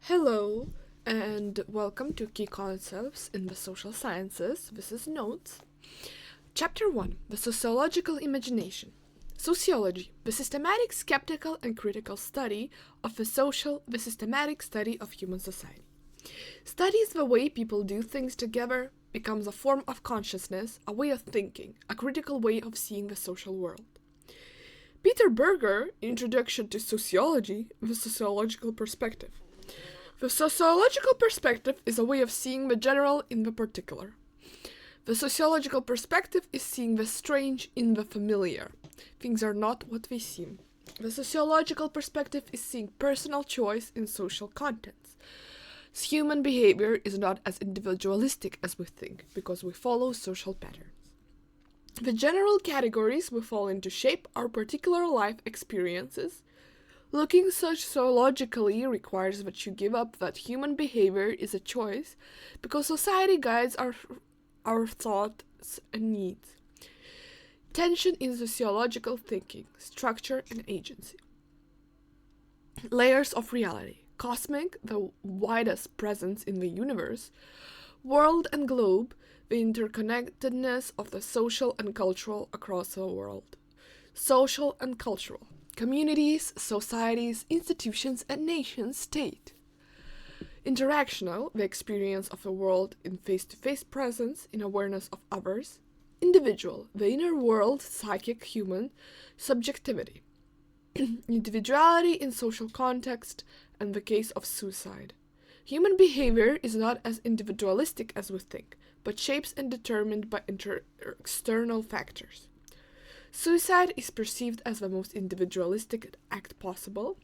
Hello, and welcome to Key Concepts in the Social Sciences. This is Notes. Chapter 1: The Sociological Imagination. Sociology, the systematic, skeptical, and critical study of the systematic study of human society. Studies the way people do things together, becomes a form of consciousness, a way of thinking, a critical way of seeing the social world. Peter Berger, Introduction to Sociology, the Sociological Perspective. The sociological perspective is a way of seeing the general in the particular. The sociological perspective is seeing the strange in the familiar. Things are not what they seem. The sociological perspective is seeing personal choice in social contents. Human behavior is not as individualistic as we think, because we follow social patterns. The general categories we fall into shape our particular life experiences. Looking sociologically requires that you give up that human behavior is a choice, because society guides our thoughts and needs. Tension in sociological thinking, structure and agency. Layers of reality. Cosmic, the widest presence in the universe. World and globe, the interconnectedness of the social and cultural across the world. Social and cultural. Communities, societies, institutions, and nations state. Interactional, the experience of the world in face-to-face presence, in awareness of others. Individual, the inner world, psychic, human, subjectivity. Individuality in social context, and the case of suicide. Human behavior is not as individualistic as we think, but shaped and determined by external factors. Suicide is perceived as the most individualistic act possible,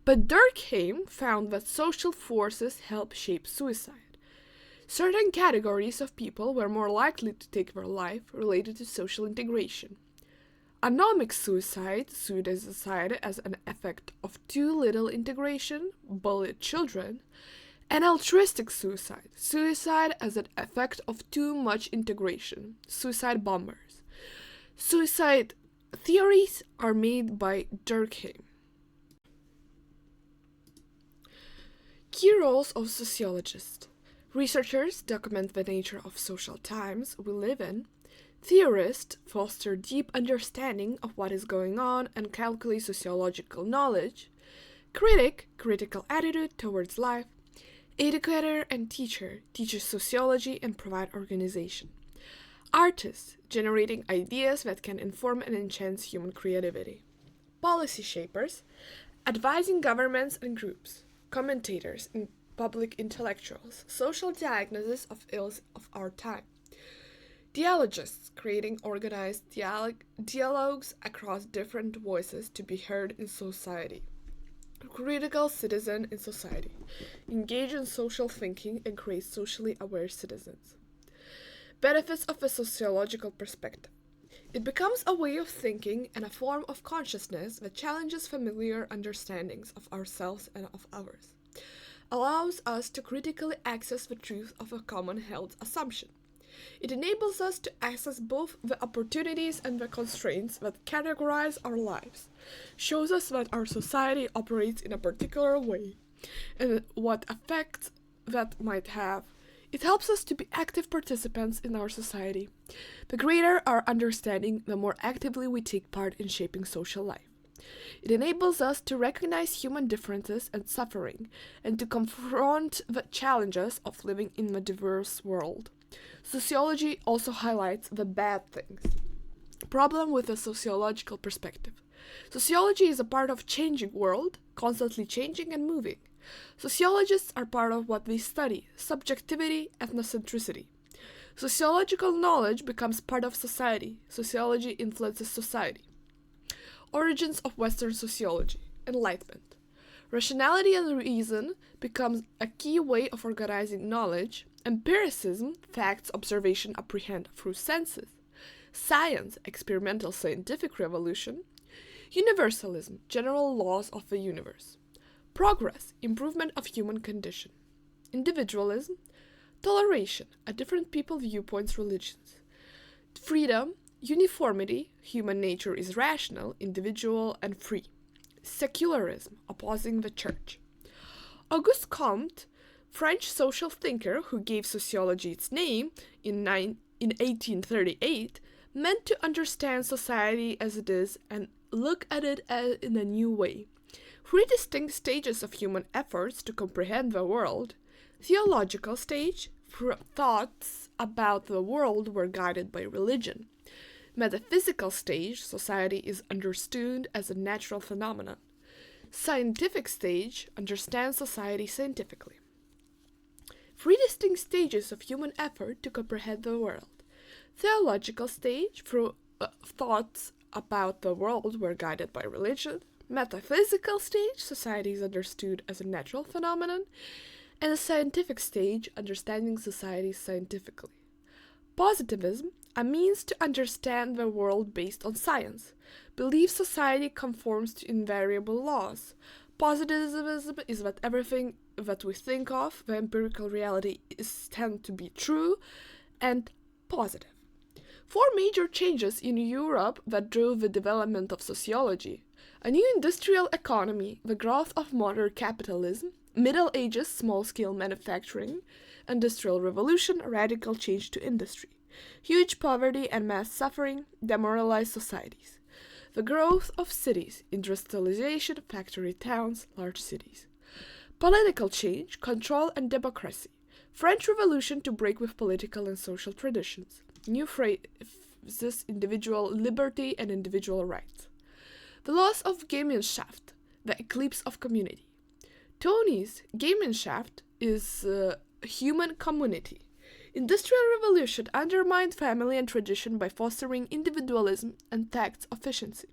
but Durkheim found that social forces help shape suicide. Certain categories of people were more likely to take their life related to social integration. Anomic suicide, suicide as an effect of too little integration, bullied children, and altruistic suicide, suicide as an effect of too much integration, suicide bombers. Suicide theories are made by Durkheim. Key roles of sociologists. Researchers document the nature of social times we live in. Theorists foster deep understanding of what is going on and calculate sociological knowledge. Critic, critical attitude towards life. Educator and teacher, teaches sociology and provide organization. Artists, generating ideas that can inform and enhance human creativity. Policy shapers, advising governments and groups. Commentators and public intellectuals, social diagnosis of ills of our time. Dialogists, creating organized dialogues across different voices to be heard in society. Critical citizen in society, engage in social thinking and create socially aware citizens. Benefits of a sociological perspective. It becomes a way of thinking and a form of consciousness that challenges familiar understandings of ourselves and of others. Allows us to critically access the truth of a common held assumption. It enables us to access both the opportunities and the constraints that categorize our lives. Shows us that our society operates in a particular way and what effects that might have. It helps us to be active participants in our society. The greater our understanding, the more actively we take part in shaping social life. It enables us to recognize human differences and suffering, and to confront the challenges of living in a diverse world. Sociology also highlights the bad things. Problem with a sociological perspective. Sociology is a part of changing world, constantly changing and moving. Sociologists are part of what they study, subjectivity, ethnocentricity. Sociological knowledge becomes part of society. Sociology influences society. Origins of Western sociology. Enlightenment. Rationality and reason becomes a key way of organizing knowledge. Empiricism, facts, observation, apprehend through senses. Science, experimental scientific revolution. Universalism, general laws of the universe. Progress, improvement of human condition. Individualism, toleration, a different people viewpoints, religions. Freedom, uniformity, human nature is rational, individual, and free. Secularism, opposing the church. Auguste Comte, French social thinker who gave sociology its name in 1838, meant to understand society as it is and look at it in a new way. Three distinct stages of human efforts to comprehend the world. Theological stage, thoughts about the world were guided by religion. Metaphysical stage, society is understood as a natural phenomenon. Scientific stage, understand society scientifically. Three distinct stages of human effort to comprehend the world. Theological stage, thoughts about the world were guided by religion. Metaphysical stage, society is understood as a natural phenomenon. And the scientific stage, understanding society scientifically. Positivism, a means to understand the world based on science, believes society conforms to invariable laws. Positivism is that everything that we think of, the empirical reality, is tend to be true and positive. Four major changes in Europe that drove the development of sociology: a new industrial economy, the growth of modern capitalism, Middle Ages, small-scale manufacturing, Industrial Revolution, radical change to industry. Huge poverty and mass suffering, demoralized societies. The growth of cities, industrialization, factory towns, large cities. Political change, control and democracy. French Revolution to break with political and social traditions. New phrases, individual liberty and individual rights. The loss of Gemeinschaft, the eclipse of community. Tony's Gemeinschaft is human community. Industrial Revolution undermined family and tradition by fostering individualism and tax efficiency.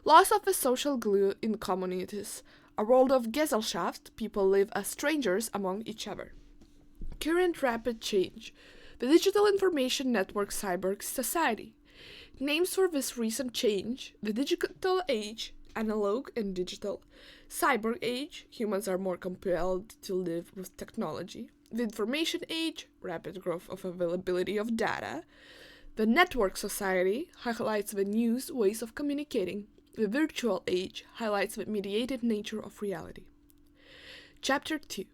Loss of the social glue in communities. A world of Gesellschaft, people live as strangers among each other. Current rapid change. The digital information network cyber society. Names for this recent change: the digital age, analog and digital. Cyber age, humans are more compelled to live with technology. The information age, rapid growth of availability of data. The network society highlights the new ways of communicating. The virtual age highlights the mediated nature of reality. Chapter 2.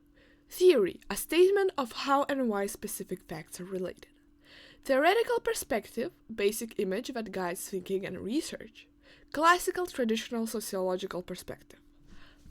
Theory, a statement of how and why specific facts are related. Theoretical perspective, basic image that guides thinking and research. Classical traditional sociological perspective.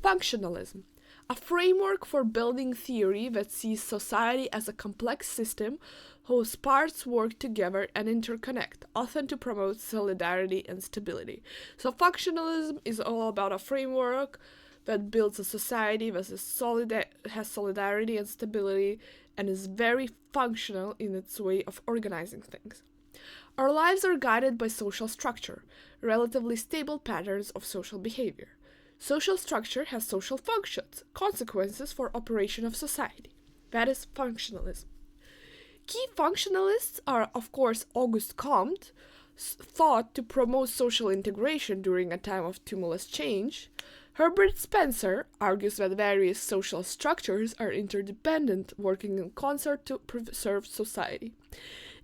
Functionalism, a framework for building theory that sees society as a complex system whose parts work together and interconnect, often to promote solidarity and stability. So functionalism is all about a framework that builds a society that has solidarity and stability and is very functional in its way of organizing things. Our lives are guided by social structure, relatively stable patterns of social behavior. Social structure has social functions, consequences for operation of society. That is functionalism. Key functionalists are, of course, Auguste Comte, thought to promote social integration during a time of tumultuous change. Herbert Spencer argues that various social structures are interdependent, working in concert to preserve society.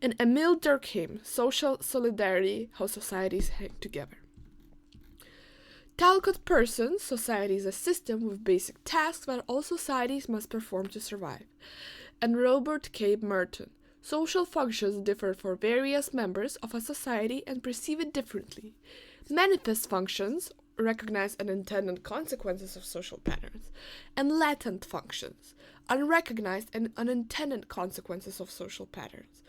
And Emile Durkheim, Social Solidarity, How Societies Hang Together. Talcott Parsons, society is a system with basic tasks that all societies must perform to survive. And Robert K. Merton, social functions differ for various members of a society and perceive it differently. Manifest functions recognize unintended consequences of social patterns, and latent functions, unrecognized and unintended consequences of social patterns.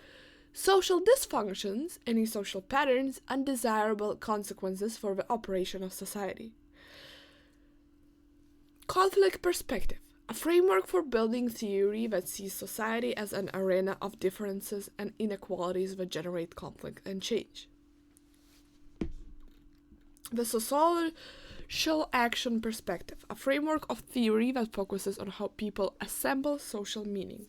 Social dysfunctions, any social patterns, undesirable consequences for the operation of society. Conflict perspective, a framework for building theory that sees society as an arena of differences and inequalities that generate conflict and change. The social action perspective, a framework of theory that focuses on how people assemble social meaning.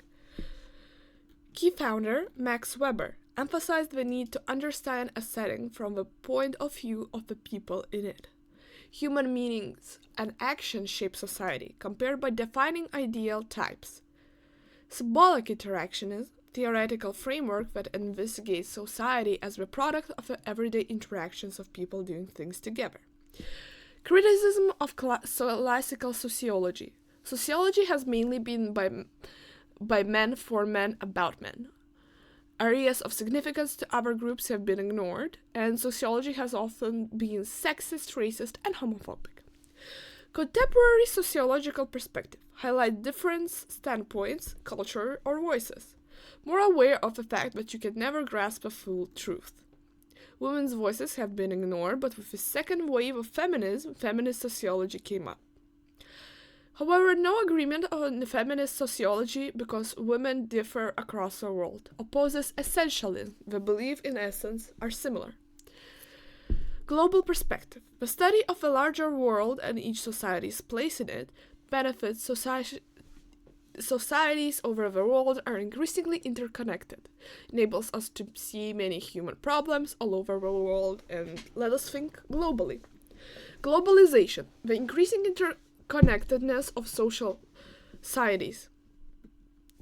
Key founder, Max Weber, emphasized the need to understand a setting from the point of view of the people in it. Human meanings and actions shape society, compared by defining ideal types. Symbolic interaction is a theoretical framework that investigates society as the product of the everyday interactions of people doing things together. Criticism of classical sociology. Sociology has mainly been by men for men about men. Areas of significance to other groups have been ignored, and sociology has often been sexist, racist, and homophobic. Contemporary sociological perspective highlight different standpoints, culture, or voices, more aware of the fact that you can never grasp the full truth. Women's voices have been ignored, but with the second wave of feminism, feminist sociology came up. However, no agreement on feminist sociology, because women differ across the world, opposes essentialism. The belief in essence are similar. Global perspective. The study of the larger world and each society's place in it benefits societies over the world are increasingly interconnected, enables us to see many human problems all over the world, and let us think globally. Globalization. The increasing interconnectedness of social societies.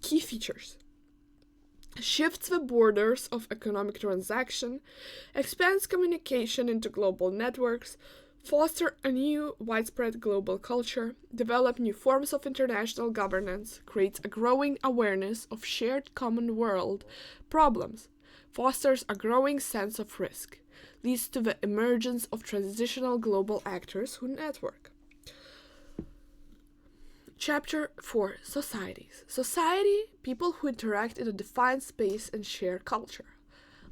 Key features. Shifts the borders of economic transaction, expands communication into global networks, foster a new widespread global culture, develop new forms of international governance, creates a growing awareness of shared common world problems, fosters a growing sense of risk, leads to the emergence of transitional global actors who network. Chapter 4. Societies. Society, people who interact in a defined space and share culture.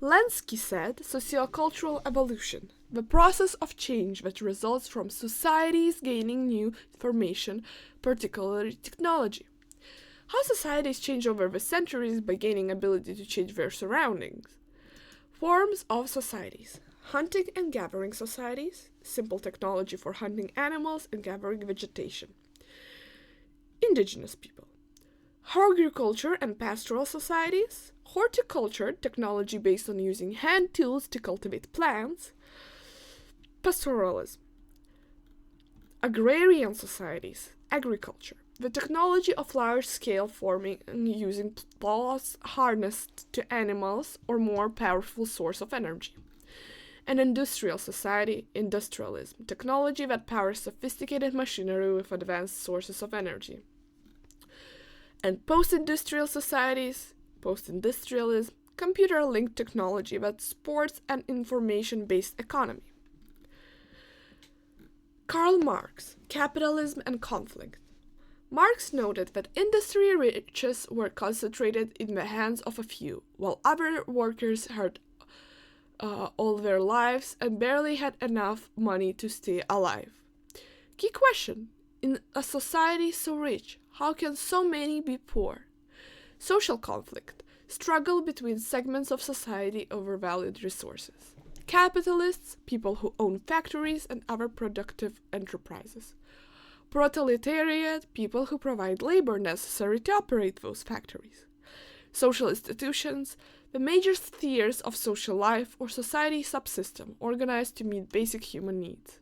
Lenski said, sociocultural evolution, the process of change that results from societies gaining new information, particularly technology. How societies change over the centuries by gaining ability to change their surroundings. Forms of societies. Hunting and gathering societies, simple technology for hunting animals and gathering vegetation. Indigenous people. Agriculture and pastoral societies. Horticulture, technology based on using hand tools to cultivate plants. Pastoralism. Agrarian societies. Agriculture. The technology of large-scale farming and using plows harnessed to animals or more powerful source of energy. An industrial society, industrialism, technology that powers sophisticated machinery with advanced sources of energy. And post-industrial societies, post-industrialism, computer-linked technology that supports an information-based economy. Karl Marx, Capitalism and Conflict. Marx noted that industry riches were concentrated in the hands of a few, while other workers had all their lives and barely had enough money to stay alive. Key question: in a society so rich, how can so many be poor? Social conflict, struggle between segments of society over valued resources. Capitalists, people who own factories and other productive enterprises. Proletariat, people who provide labor necessary to operate those factories. Social institutions, the major spheres of social life or society subsystem organized to meet basic human needs.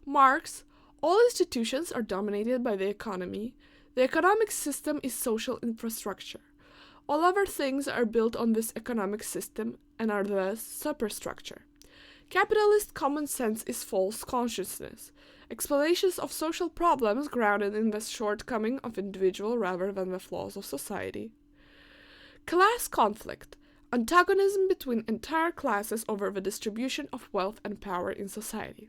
Marx, all institutions are dominated by the economy. The economic system is social infrastructure. All other things are built on this economic system and are thus superstructure. Capitalist common sense is false consciousness, explanations of social problems grounded in the shortcoming of individual rather than the flaws of society. Class conflict, antagonism between entire classes over the distribution of wealth and power in society.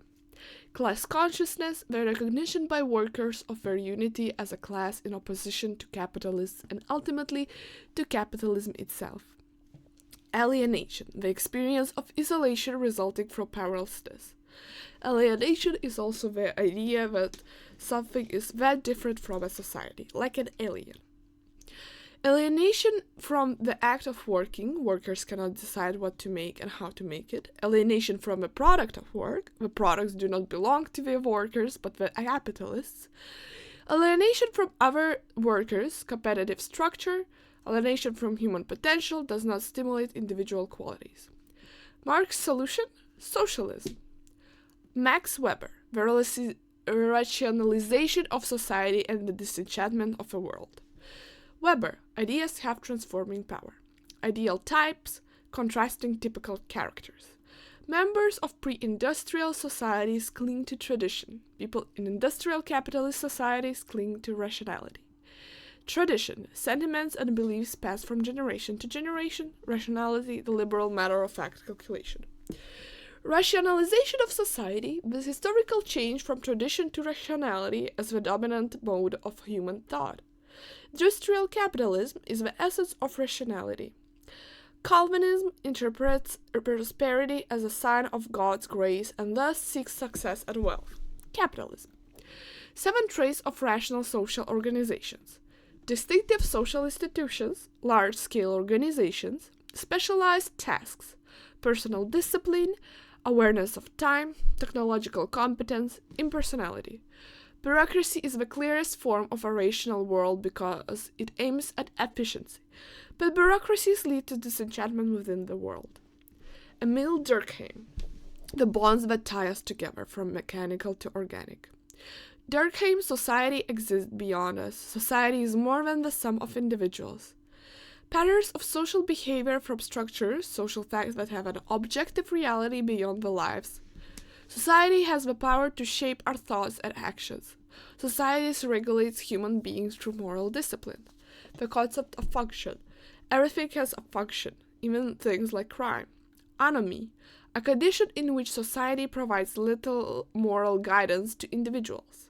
Class consciousness, the recognition by workers of their unity as a class in opposition to capitalists and ultimately to capitalism itself. Alienation, the experience of isolation resulting from powerlessness. Alienation is also the idea that something is that different from a society, like an alien. Alienation from the act of working, workers cannot decide what to make and how to make it. Alienation from the product of work, the products do not belong to the workers but the capitalists. Alienation from other workers, competitive structure. Alienation from human potential does not stimulate individual qualities. Marx's solution? Socialism. Max Weber, the rationalization of society and the disenchantment of the world. Weber, ideas have transforming power. Ideal types, contrasting typical characters. Members of pre-industrial societies cling to tradition. People in industrial capitalist societies cling to rationality. Tradition, sentiments and beliefs pass from generation to generation. Rationality, the liberal matter-of-fact calculation. Rationalization of society, the historical change from tradition to rationality as the dominant mode of human thought. Industrial capitalism is the essence of rationality. Calvinism interprets prosperity as a sign of God's grace and thus seeks success and wealth. Capitalism. 7 traits of rational social organizations. Distinctive social institutions, large-scale organizations, specialized tasks, personal discipline, awareness of time, technological competence, impersonality. Bureaucracy is the clearest form of a rational world because it aims at efficiency, but bureaucracies lead to disenchantment within the world. Emile Durkheim. The bonds that tie us together, from mechanical to organic. Durkheim's society exists beyond us. Society is more than the sum of individuals. Patterns of social behavior from structures, social facts that have an objective reality beyond the lives. Society has the power to shape our thoughts and actions. Society regulates human beings through moral discipline. The concept of function. Everything has a function, even things like crime. Anomie, a condition in which society provides little moral guidance to individuals.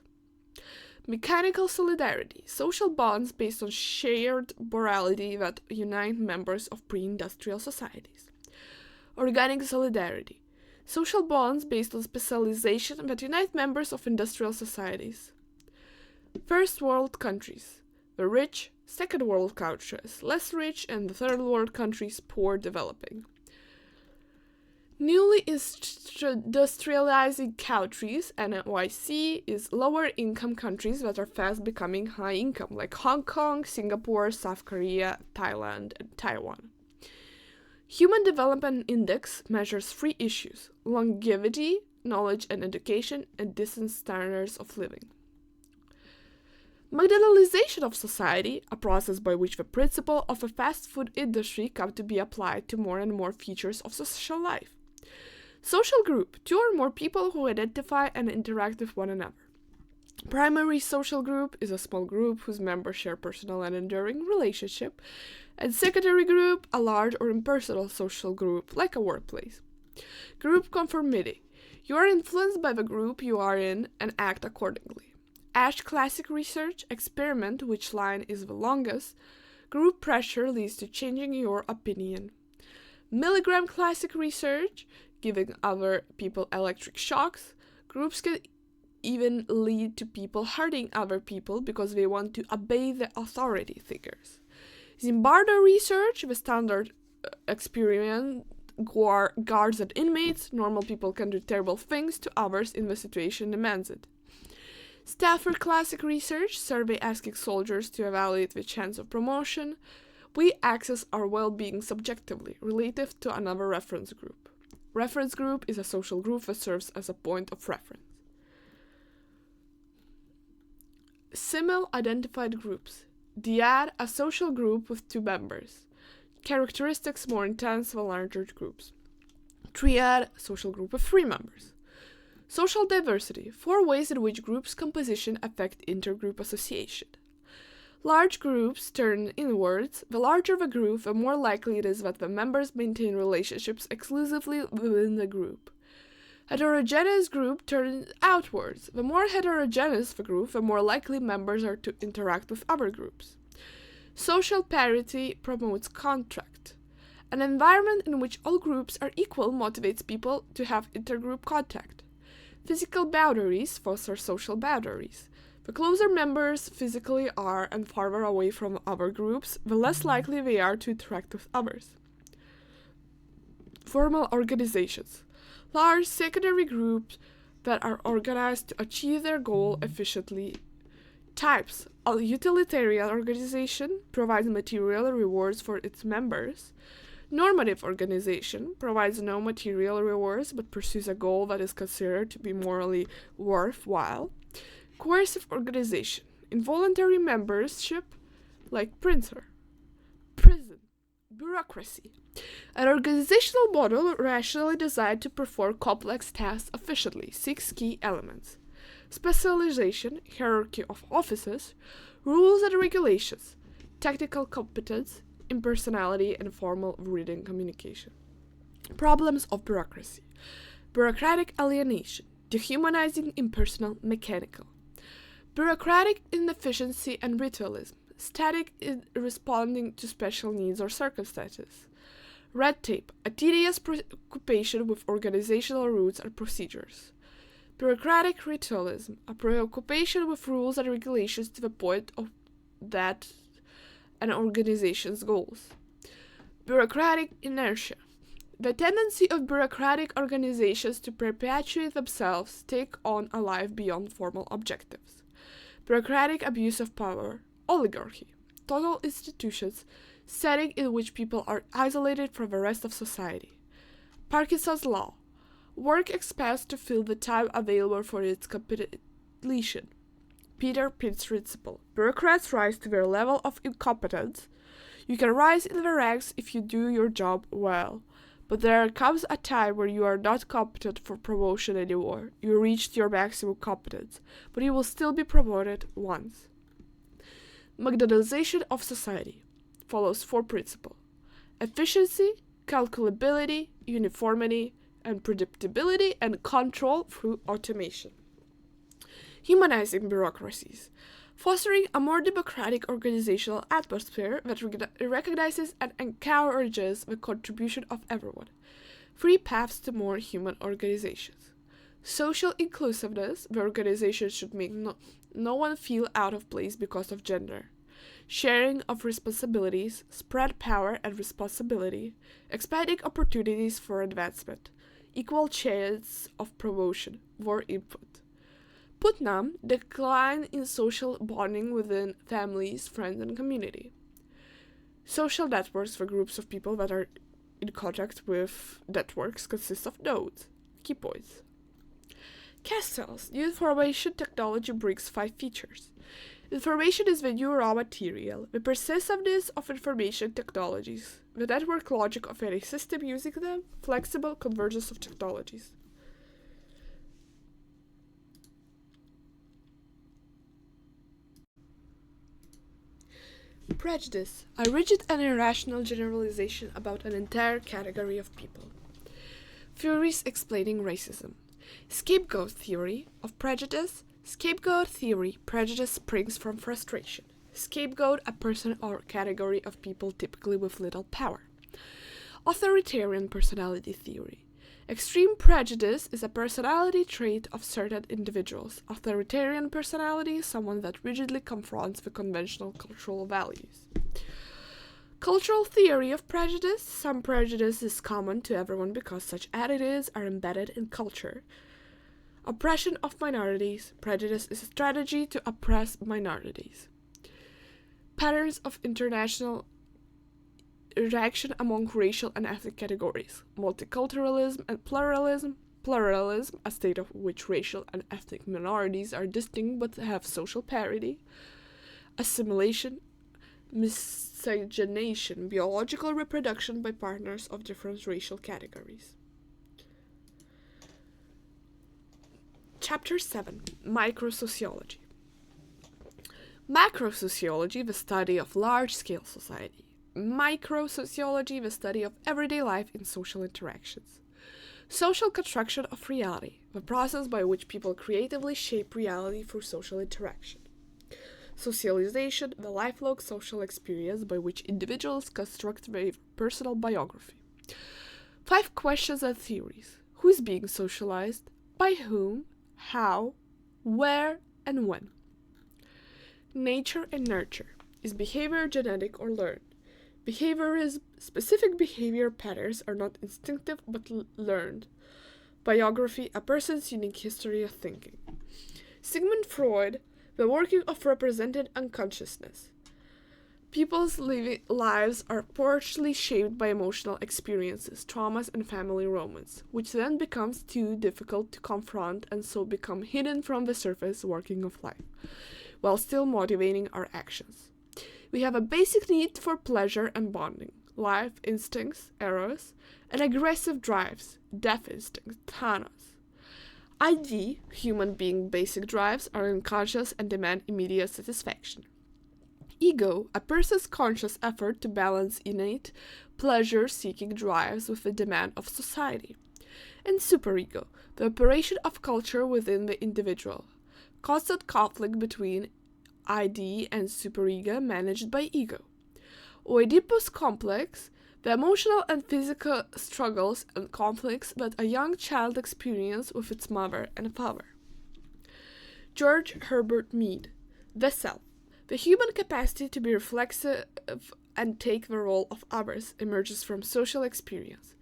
Mechanical solidarity, social bonds based on shared morality that unite members of pre-industrial societies. Organic solidarity, social bonds based on specialization that unite members of industrial societies. First world countries, the rich, second world countries, less rich, and the third world countries, poor developing. Newly industrializing countries, NYC, is lower income countries that are fast becoming high income, like Hong Kong, Singapore, South Korea, Thailand, and Taiwan. Human Development Index measures 3 issues: longevity, knowledge and education, and decent standards of living. McDonaldization of society, a process by which the principle of a fast food industry come to be applied to more and more features of social life. Social group, 2 or more people who identify and interact with one another. Primary social group is a small group whose members share personal and enduring relationship. And secondary group, a large or impersonal social group, like a workplace. Group conformity. You are influenced by the group you are in and act accordingly. Ash classic research, experiment which line is the longest. Group pressure leads to changing your opinion. Milgram classic research, giving other people electric shocks. Groups can even lead to people hurting other people because they want to obey the authority figures. Zimbardo research, the standard experiment, guards and inmates. Normal people can do terrible things to others if the situation demands it. Stafford classic research, survey asking soldiers to evaluate the chance of promotion. We access our well-being subjectively, relative to another reference group. Reference group is a social group that serves as a point of reference. Simmel identified groups. Dyad, a social group with 2 members. Characteristics more intense than larger groups. Triad, a social group with 3 members. Social diversity, 4 ways in which groups' composition affect intergroup association. Large groups turn inwards. The larger the group, the more likely it is that the members maintain relationships exclusively within the group. Heterogeneous group turns outwards. The more heterogeneous the group, the more likely members are to interact with other groups. Social parity promotes contact. An environment in which all groups are equal motivates people to have intergroup contact. Physical boundaries foster social boundaries. The closer members physically are and farther away from other groups, the less likely they are to interact with others. Formal organizations. Large secondary groups that are organized to achieve their goal efficiently. Types. A utilitarian organization provides material rewards for its members. Normative organization provides no material rewards but pursues a goal that is considered to be morally worthwhile. Coercive organization. Involuntary membership, like prison. Bureaucracy. An organizational model rationally designed to perform complex tasks efficiently. 6 key elements: specialization, hierarchy of offices, rules and regulations, technical competence, impersonality, and formal written communication. Problems of bureaucracy. Bureaucratic alienation, dehumanizing, impersonal, mechanical. Bureaucratic inefficiency and ritualism, static in responding to special needs or circumstances. Red tape, a tedious preoccupation with organizational rules and procedures. Bureaucratic ritualism, a preoccupation with rules and regulations to the point of that an organization's goals. Bureaucratic inertia, the tendency of bureaucratic organizations to perpetuate themselves, take on a life beyond formal objectives. Bureaucratic abuse of power, oligarchy, total institutions, setting in which people are isolated from the rest of society. Parkinson's law, work expands to fill the time available for its completion. Peter Pitt's principle, bureaucrats rise to their level of incompetence. You can rise in the ranks if you do your job well. But there comes a time where you are not competent for promotion anymore. You reached your maximum competence, but you will still be promoted once. Magneticization of society follows 4 principles: efficiency, calculability, uniformity, and predictability, and control through automation. Humanizing bureaucracies, fostering a more democratic organizational atmosphere that recognizes and encourages the contribution of everyone. 3 paths to more human organizations. Social inclusiveness, the organization should make no one feel out of place because of gender. Sharing of responsibilities, spread power and responsibility, expanding opportunities for advancement, equal chance of promotion, more input. Putnam, decline in social bonding within families, friends, and community. Social networks for groups of people that are in contact with networks consist of nodes. Key points. Castells, new information technology brings 5 features. Information is the new raw material, the persistiveness of information technologies, the network logic of any system using them, flexible convergence of technologies. Prejudice, a rigid and irrational generalization about an entire category of people. Theories explaining racism. Scapegoat theory of prejudice. Scapegoat theory, prejudice springs from frustration. Scapegoat, a person or category of people typically with little power. Authoritarian personality theory. Extreme prejudice is a personality trait of certain individuals. Authoritarian personality is someone that rigidly confronts the conventional cultural values. Cultural theory of prejudice. Some prejudice is common to everyone because such attitudes are embedded in culture. Oppression of minorities. Prejudice is a strategy to oppress minorities. Patterns of international interaction among racial and ethnic categories. Multiculturalism and pluralism. Pluralism, a state of which racial and ethnic minorities are distinct but have social parity. Assimilation, miscegenation, biological reproduction by partners of different racial categories. Chapter 7. Microsociology. Macrosociology, the study of large-scale society. Microsociology, the study of everyday life in social interactions. Social construction of reality, the process by which people creatively shape reality through social interaction. Socialization, the lifelong social experience by which individuals construct their personal biography. 5 questions and theories. Who is being socialized? By whom? How? Where? And when? Nature and nurture. Is behavior genetic or learned? Behaviorism, specific behavior patterns are not instinctive but learned. Biography, a person's unique history of thinking. Sigmund Freud, the working of represented unconsciousness. People's lives are partially shaped by emotional experiences, traumas, and family romance, which then becomes too difficult to confront and so become hidden from the surface working of life, while still motivating our actions. We have a basic need for pleasure and bonding. life instincts, eros, and aggressive drives, death instincts, thanos. ID, human being basic drives, are unconscious and demand immediate satisfaction. Ego, a person's conscious effort to balance innate, pleasure seeking drives with the demand of society. And superego, the operation of culture within the individual. Constant conflict between ID and superego managed by ego. Oedipus complex, the emotional and physical struggles and conflicts that a young child experiences with its mother and father. George Herbert Mead, the self. The human capacity to be reflexive and take the role of others emerges from social experience.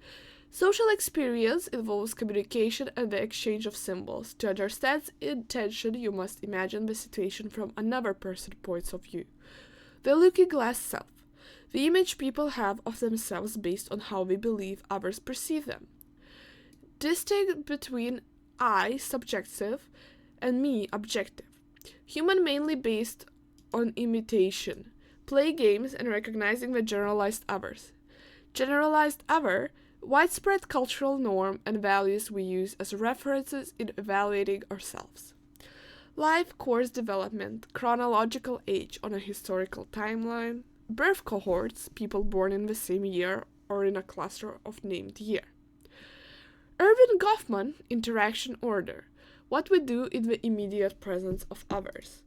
Social experience involves communication and the exchange of symbols. To understand intention, you must imagine the situation from another person's point of view. The looking glass self. The image people have of themselves based on how they believe others perceive them. Distinct between I, subjective, and me, objective. Human mainly based on imitation, play games, and recognizing the generalized others. Generalized other, widespread cultural norm and values we use as references in evaluating ourselves. Life course development, chronological age on a historical timeline, birth cohorts, people born in the same year or in a cluster of named year. Erving Goffman, interaction order, what we do in the immediate presence of others.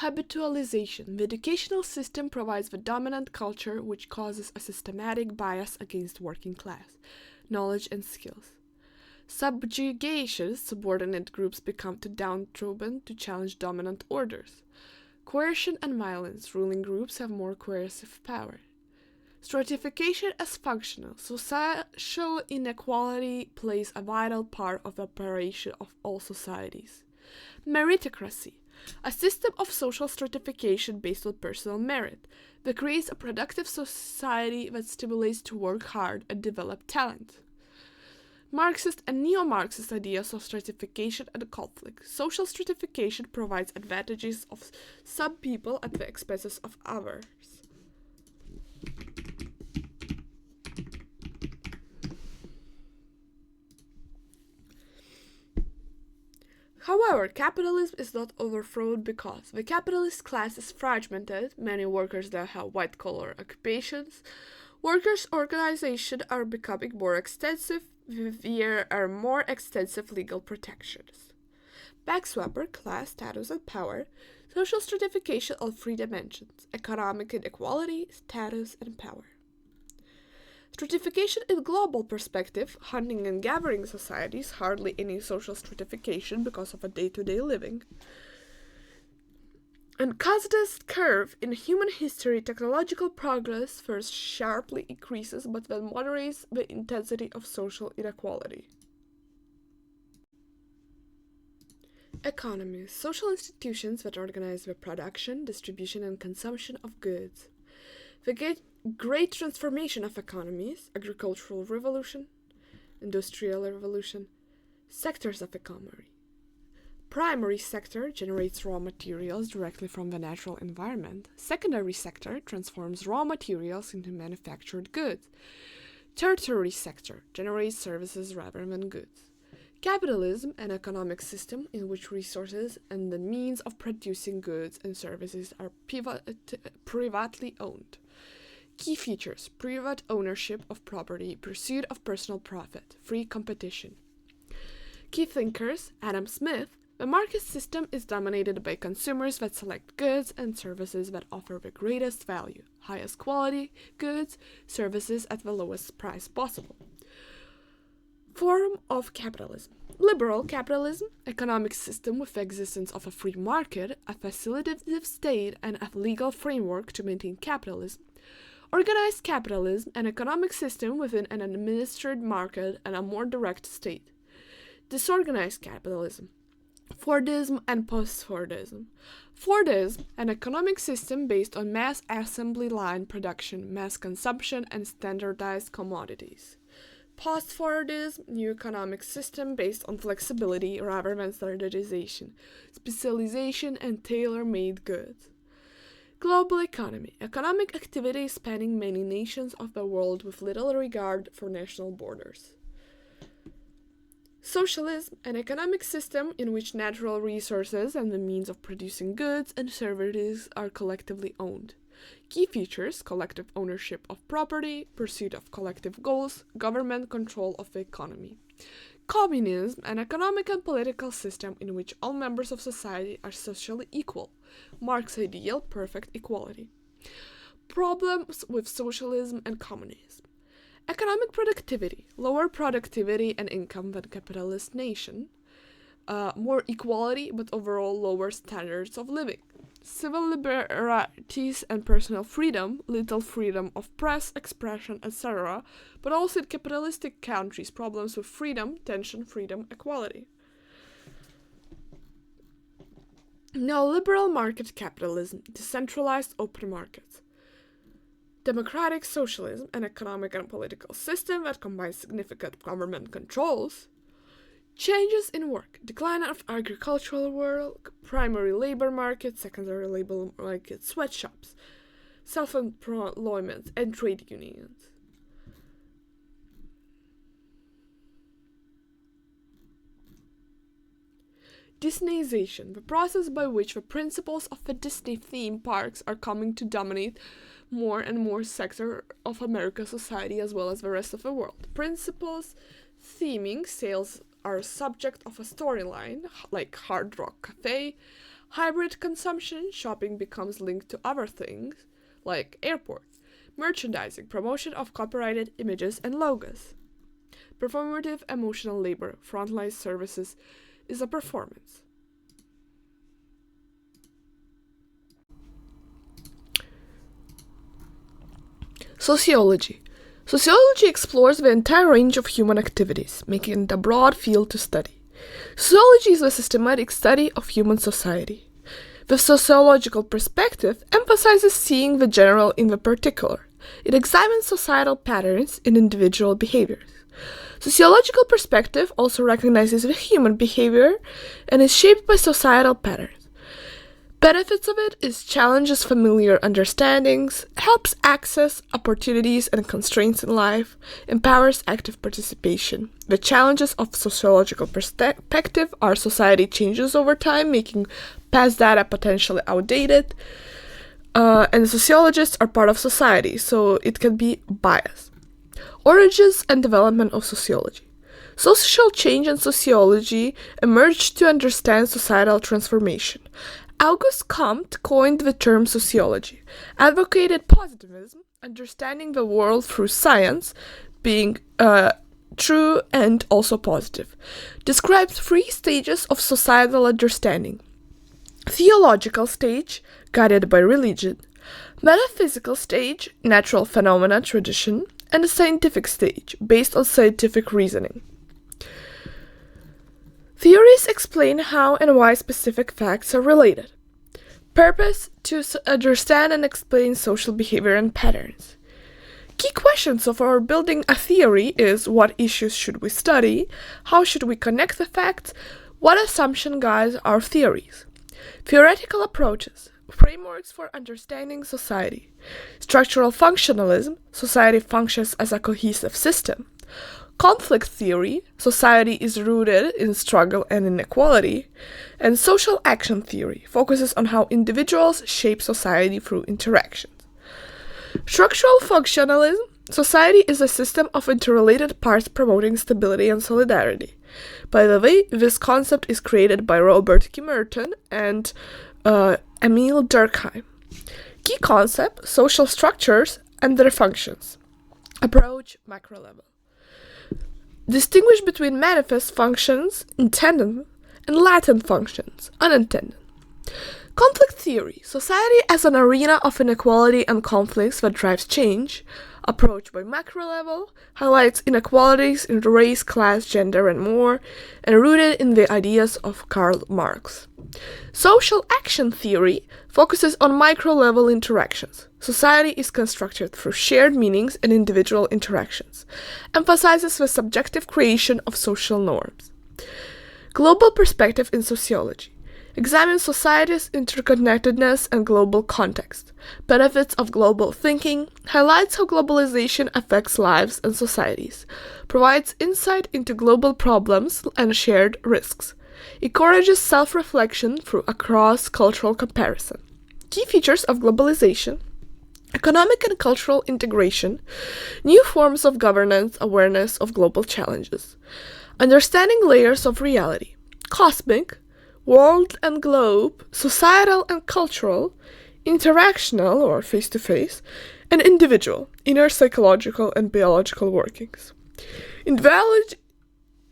Habitualization. The educational system provides the dominant culture which causes a systematic bias against working class, knowledge and skills. Subjugation. Subordinate groups become too downtrodden to challenge dominant orders. Coercion and violence. Ruling groups have more coercive power. Stratification as functional. Social inequality plays a vital part of the operation of all societies. Meritocracy. A system of social stratification based on personal merit that creates a productive society that stimulates to work hard and develop talent. Marxist and neo-Marxist ideas of stratification and conflict. Social stratification provides advantages of some people at the expenses of others. However, capitalism is not overthrown because the capitalist class is fragmented, many workers now have white-collar occupations, workers' organizations are becoming more extensive, there are more extensive legal protections. Backswapper, class, status, and power, social stratification on three dimensions, economic inequality, status, and power. Stratification in global perspective, hunting and gathering societies, hardly any social stratification because of a day-to-day living. And Kasda's curve in human history, technological progress first sharply increases but then moderates the intensity of social inequality. Economies, social institutions that organize the production, distribution, and consumption of goods. The great transformation of economies, agricultural revolution, industrial revolution, sectors of economy. Primary sector generates raw materials directly from the natural environment. Secondary sector transforms raw materials into manufactured goods. Tertiary sector generates services rather than goods. Capitalism, an economic system in which resources and the means of producing goods and services are privately owned. Key features: private ownership of property, pursuit of personal profit, free competition. Key thinkers: Adam Smith. The market system is dominated by consumers that select goods and services that offer the greatest value, highest quality goods, services at the lowest price possible. Form of capitalism: liberal capitalism, economic system with the existence of a free market, a facilitative state, and a legal framework to maintain capitalism. Organized capitalism, an economic system within an administered market and a more direct state. Disorganized capitalism, Fordism and post-Fordism. Fordism, an economic system based on mass assembly line production, mass consumption, and standardized commodities. Post-Fordism, new economic system based on flexibility rather than standardization, specialization, and tailor-made goods. Global economy, economic activity spanning many nations of the world with little regard for national borders. Socialism, an economic system in which natural resources and the means of producing goods and services are collectively owned. Key features: collective ownership of property, pursuit of collective goals, government control of the economy. Communism, an economic and political system in which all members of society are socially equal. Marx's ideal, perfect equality. Problems with socialism and communism. Economic productivity, lower productivity and income than capitalist nation. More equality, but overall lower standards of living. Civil liberties and personal freedom, little freedom of press, expression, etc., but also in capitalistic countries, problems with freedom, tension, freedom, equality. Neoliberal market capitalism, decentralized open markets. Democratic socialism, an economic and political system that combines significant government controls. Changes in work, decline of agricultural work, primary labor market, secondary labor market, sweatshops, self-employment, and trade unions. Disneyization, the process by which the principles of the Disney theme parks are coming to dominate more and more sector of American society as well as the rest of the world. Principles, theming, sales are subject of a storyline, like Hard Rock Cafe. Hybrid consumption, shopping becomes linked to other things, like airports. Merchandising, promotion of copyrighted images and logos. Performative emotional labor, frontline services, is a performance. Sociology. Sociology explores the entire range of human activities, making it a broad field to study. Sociology is a systematic study of human society. The sociological perspective emphasizes seeing the general in the particular. It examines societal patterns in individual behaviors. Sociological perspective also recognizes the human behavior and is shaped by societal patterns. Benefits of it is challenges familiar understandings, helps access opportunities and constraints in life, empowers active participation. The challenges of sociological perspective are society changes over time, making past data potentially outdated, and sociologists are part of society, so it can be biased. Origins and development of sociology. Social change and sociology emerged to understand societal transformation. Auguste Comte coined the term sociology, advocated positivism, understanding the world through science, being true and also positive, describes three stages of societal understanding: theological stage, guided by religion; metaphysical stage, natural phenomena, tradition; and the scientific stage, based on scientific reasoning. Theories explain how and why specific facts are related. Purpose: to understand and explain social behavior and patterns. Key questions of our building a theory is: what issues should we study? How should we connect the facts? What assumption guides our theories? Theoretical approaches. Frameworks for understanding society. Structural functionalism. Society functions as a cohesive system. Conflict theory, society is rooted in struggle and inequality, and social action theory focuses on how individuals shape society through interactions. Structural functionalism, society is a system of interrelated parts promoting stability and solidarity. By the way, this concept is created by Robert K. Merton and Emile Durkheim. Key concept, social structures and their functions. Approach, macro level. Distinguish between manifest functions, intended, and latent functions, unintended. Conflict theory. Society as an arena of inequality and conflicts that drives change, approached by macro level, highlights inequalities in race, class, gender, and more, and rooted in the ideas of Karl Marx. Social action theory focuses on micro-level interactions. Society is constructed through shared meanings and individual interactions, emphasizes the subjective creation of social norms. Global perspective in sociology examines society's interconnectedness and global context, benefits of global thinking, highlights how globalization affects lives and societies, provides insight into global problems and shared risks, encourages self-reflection through a cross-cultural comparison. Key features of globalization: economic and cultural integration, new forms of governance, awareness of global challenges, understanding layers of reality, cosmic, world and globe, societal and cultural, interactional or face-to-face, and individual, inner psychological and biological workings.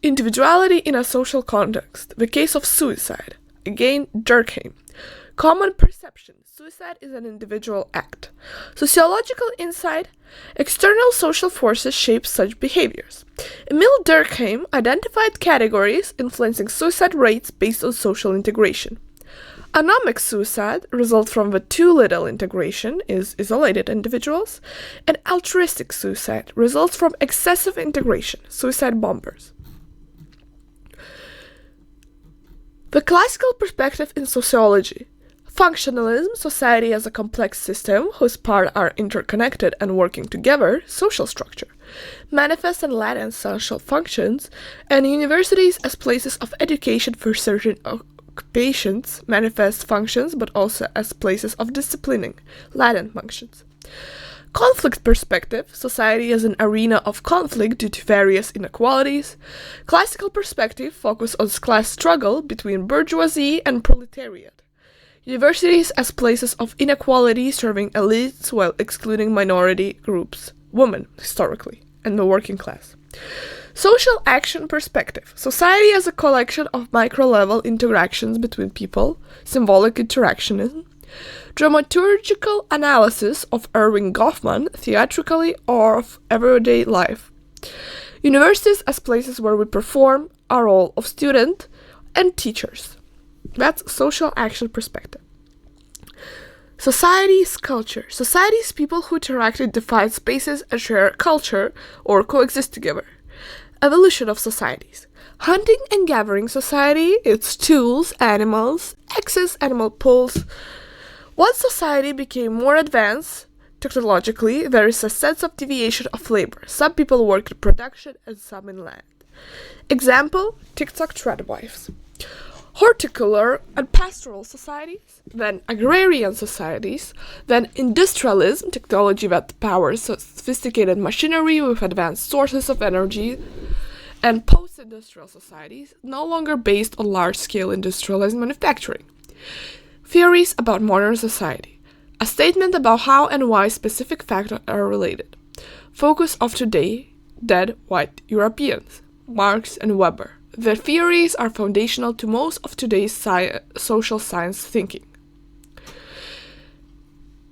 Individuality in a social context, the case of suicide, again Durkheim. Common perception, suicide is an individual act. Sociological insight, external social forces shape such behaviors. Emil Durkheim identified categories influencing suicide rates based on social integration. Anomic suicide results from the too little integration, is isolated individuals, and altruistic suicide results from excessive integration, suicide bombers. The classical perspective in sociology. Functionalism, society as a complex system whose parts are interconnected and working together, social structure. Manifest and latent social functions, and universities as places of education for certain occupations, manifest functions, but also as places of disciplining, latent functions. Conflict perspective, society as an arena of conflict due to various inequalities. Classical perspective focus on class struggle between bourgeoisie and proletariat. Universities as places of inequality serving elites while excluding minority groups, women historically, and the working class. Social action perspective. Society as a collection of micro-level interactions between people, symbolic interactionism. Dramaturgical analysis of Erving Goffman, theatrically or of everyday life. Universities as places where we perform our role of student and teachers. That's social action perspective. Society's culture. Society's people who interact in defined spaces and share culture or coexist together. Evolution of societies. Hunting and gathering society, its tools, animals, excess animal pools. Once society became more advanced technologically, there is a sense of deviation of labor. Some people work in production and some in land. Example, TikTok tradwives. Horticultural and pastoral societies, then agrarian societies, then industrialism, technology that powers sophisticated machinery with advanced sources of energy, and post-industrial societies, no longer based on large-scale industrialized manufacturing. Theories about modern society. A statement about how and why specific factors are related. Focus of today, dead white Europeans, Marx and Weber. Their theories are foundational to most of today's social science thinking.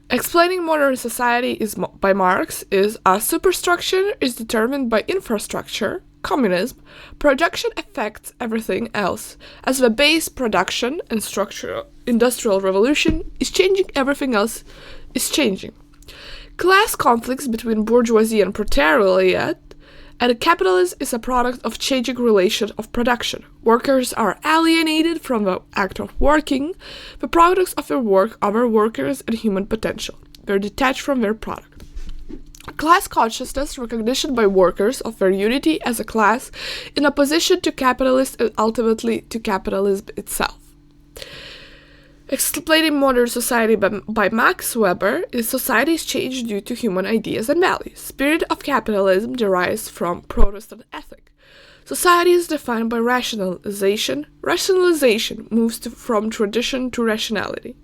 Explaining modern society by Marx is a superstructure is determined by infrastructure, communism, production affects everything else, as the base production and structural industrial revolution is changing, everything else is changing. Class conflicts between bourgeoisie and proletariat and capitalism is a product of changing relation of production. Workers are alienated from the act of working, the products of their work, other workers, and human potential. They're detached from their product. Class consciousness, recognition by workers of their unity as a class in opposition to capitalists and ultimately to capitalism itself. Explaining modern society by Max Weber is society's change due to human ideas and values. Spirit of capitalism derives from Protestant ethic. Society is defined by rationalization. Rationalization moves from tradition to rationality.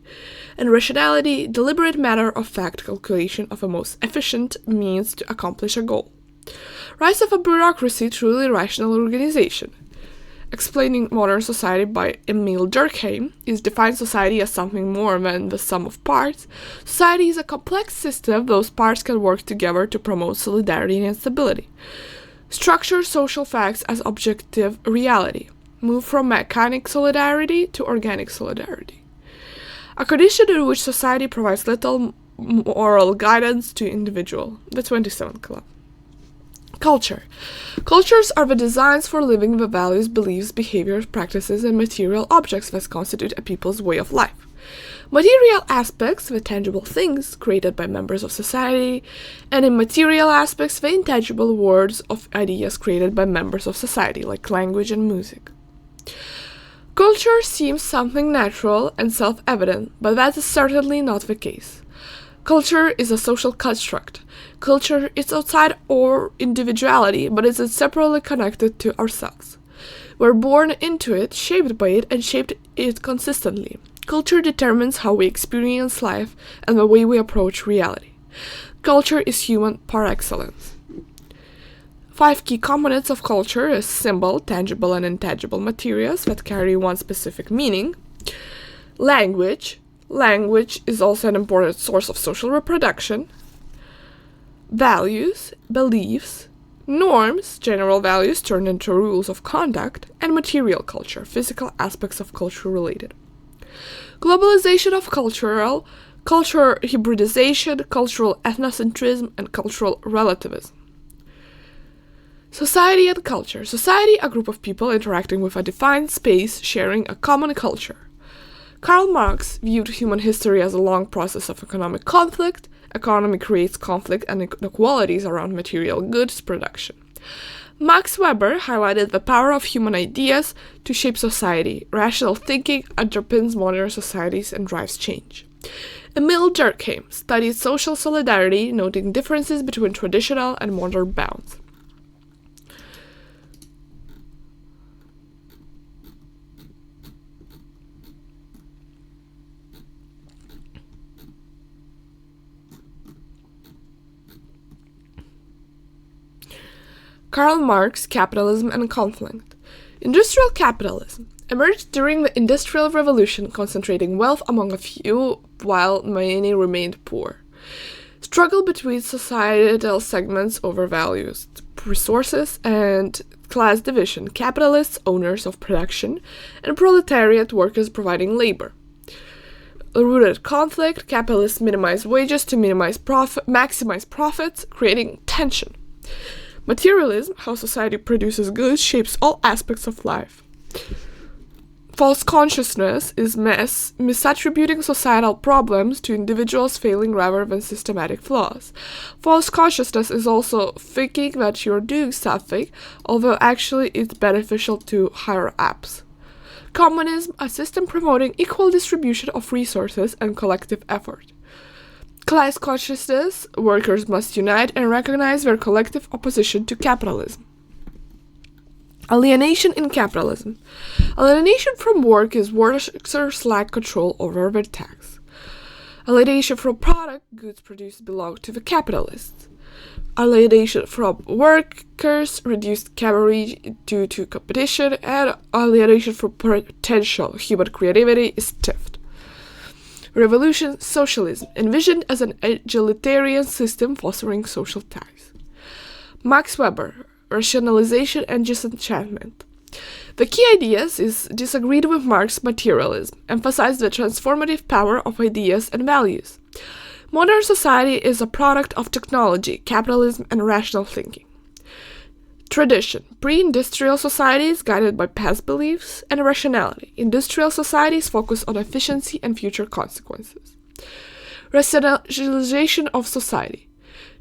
And rationality, deliberate matter of fact calculation of a most efficient means to accomplish a goal. Rise of a bureaucracy, truly rational organization. explaining modern society by Emile Durkheim, is defines society as something more than the sum of parts. Society is a complex system whose parts can work together to promote solidarity and stability. Structure social facts as objective reality. Move from mechanic solidarity to organic solidarity. A condition in which society provides little moral guidance to individual. The 27th Club. Culture. Cultures are the designs for living the values, beliefs, behaviors, practices, and material objects that constitute a people's way of life. Material aspects, the tangible things created by members of society, and immaterial aspects, the intangible words of ideas created by members of society, like language and music. Culture seems something natural and self-evident, but that is certainly not the case. Culture is a social construct. Culture is outside our individuality, but is inseparably connected to ourselves. We're born into it, shaped by it, and shaped it consistently. Culture determines how we experience life and the way we approach reality. Culture is human par excellence. 5 key components of culture is symbol, tangible and intangible materials that carry one specific meaning. Language. Language is also an important source of social reproduction. Values, beliefs, norms, general values turned into rules of conduct, and material culture, physical aspects of culture related. Globalization of culture hybridization, cultural ethnocentrism, and cultural relativism. Society and culture. Society, a group of people interacting with a defined space, sharing a common culture. Karl Marx viewed human history as a long process of economic conflict. Economy creates conflict and inequalities around material goods production. Max Weber highlighted the power of human ideas to shape society. Rational thinking underpins modern societies and drives change. Emile Durkheim studied social solidarity, noting differences between traditional and modern bounds. Karl Marx, Capitalism and Conflict. Industrial capitalism emerged during the Industrial Revolution, concentrating wealth among a few while many remained poor. Struggle between societal segments over values, resources, and class division, capitalists, owners of production, and proletariat, workers providing labor. Rooted conflict, capitalists minimize wages to maximize profits, creating tension. Materialism, how society produces goods, shapes all aspects of life. False consciousness is misattributing societal problems to individuals failing rather than systematic flaws. False consciousness is also thinking that you're doing something, although actually it's beneficial to higher ups. Communism, a system promoting equal distribution of resources and collective effort. Class consciousness, workers must unite and recognize their collective opposition to capitalism. Alienation in capitalism. Alienation from work is workers lack control over their tax. Alienation from product, goods produced belong to the capitalists. Alienation from workers, reduced cavalry due to competition, and alienation from potential human creativity is stiffed. Revolution, socialism, envisioned as an egalitarian system fostering social ties. Max Weber, rationalization and disenchantment. The key ideas is disagreed with Marx's materialism, emphasized the transformative power of ideas and values. Modern society is a product of technology, capitalism, and rational thinking. Tradition. Pre-industrial societies guided by past beliefs and rationality. Industrial societies focus on efficiency and future consequences. Rationalization of society.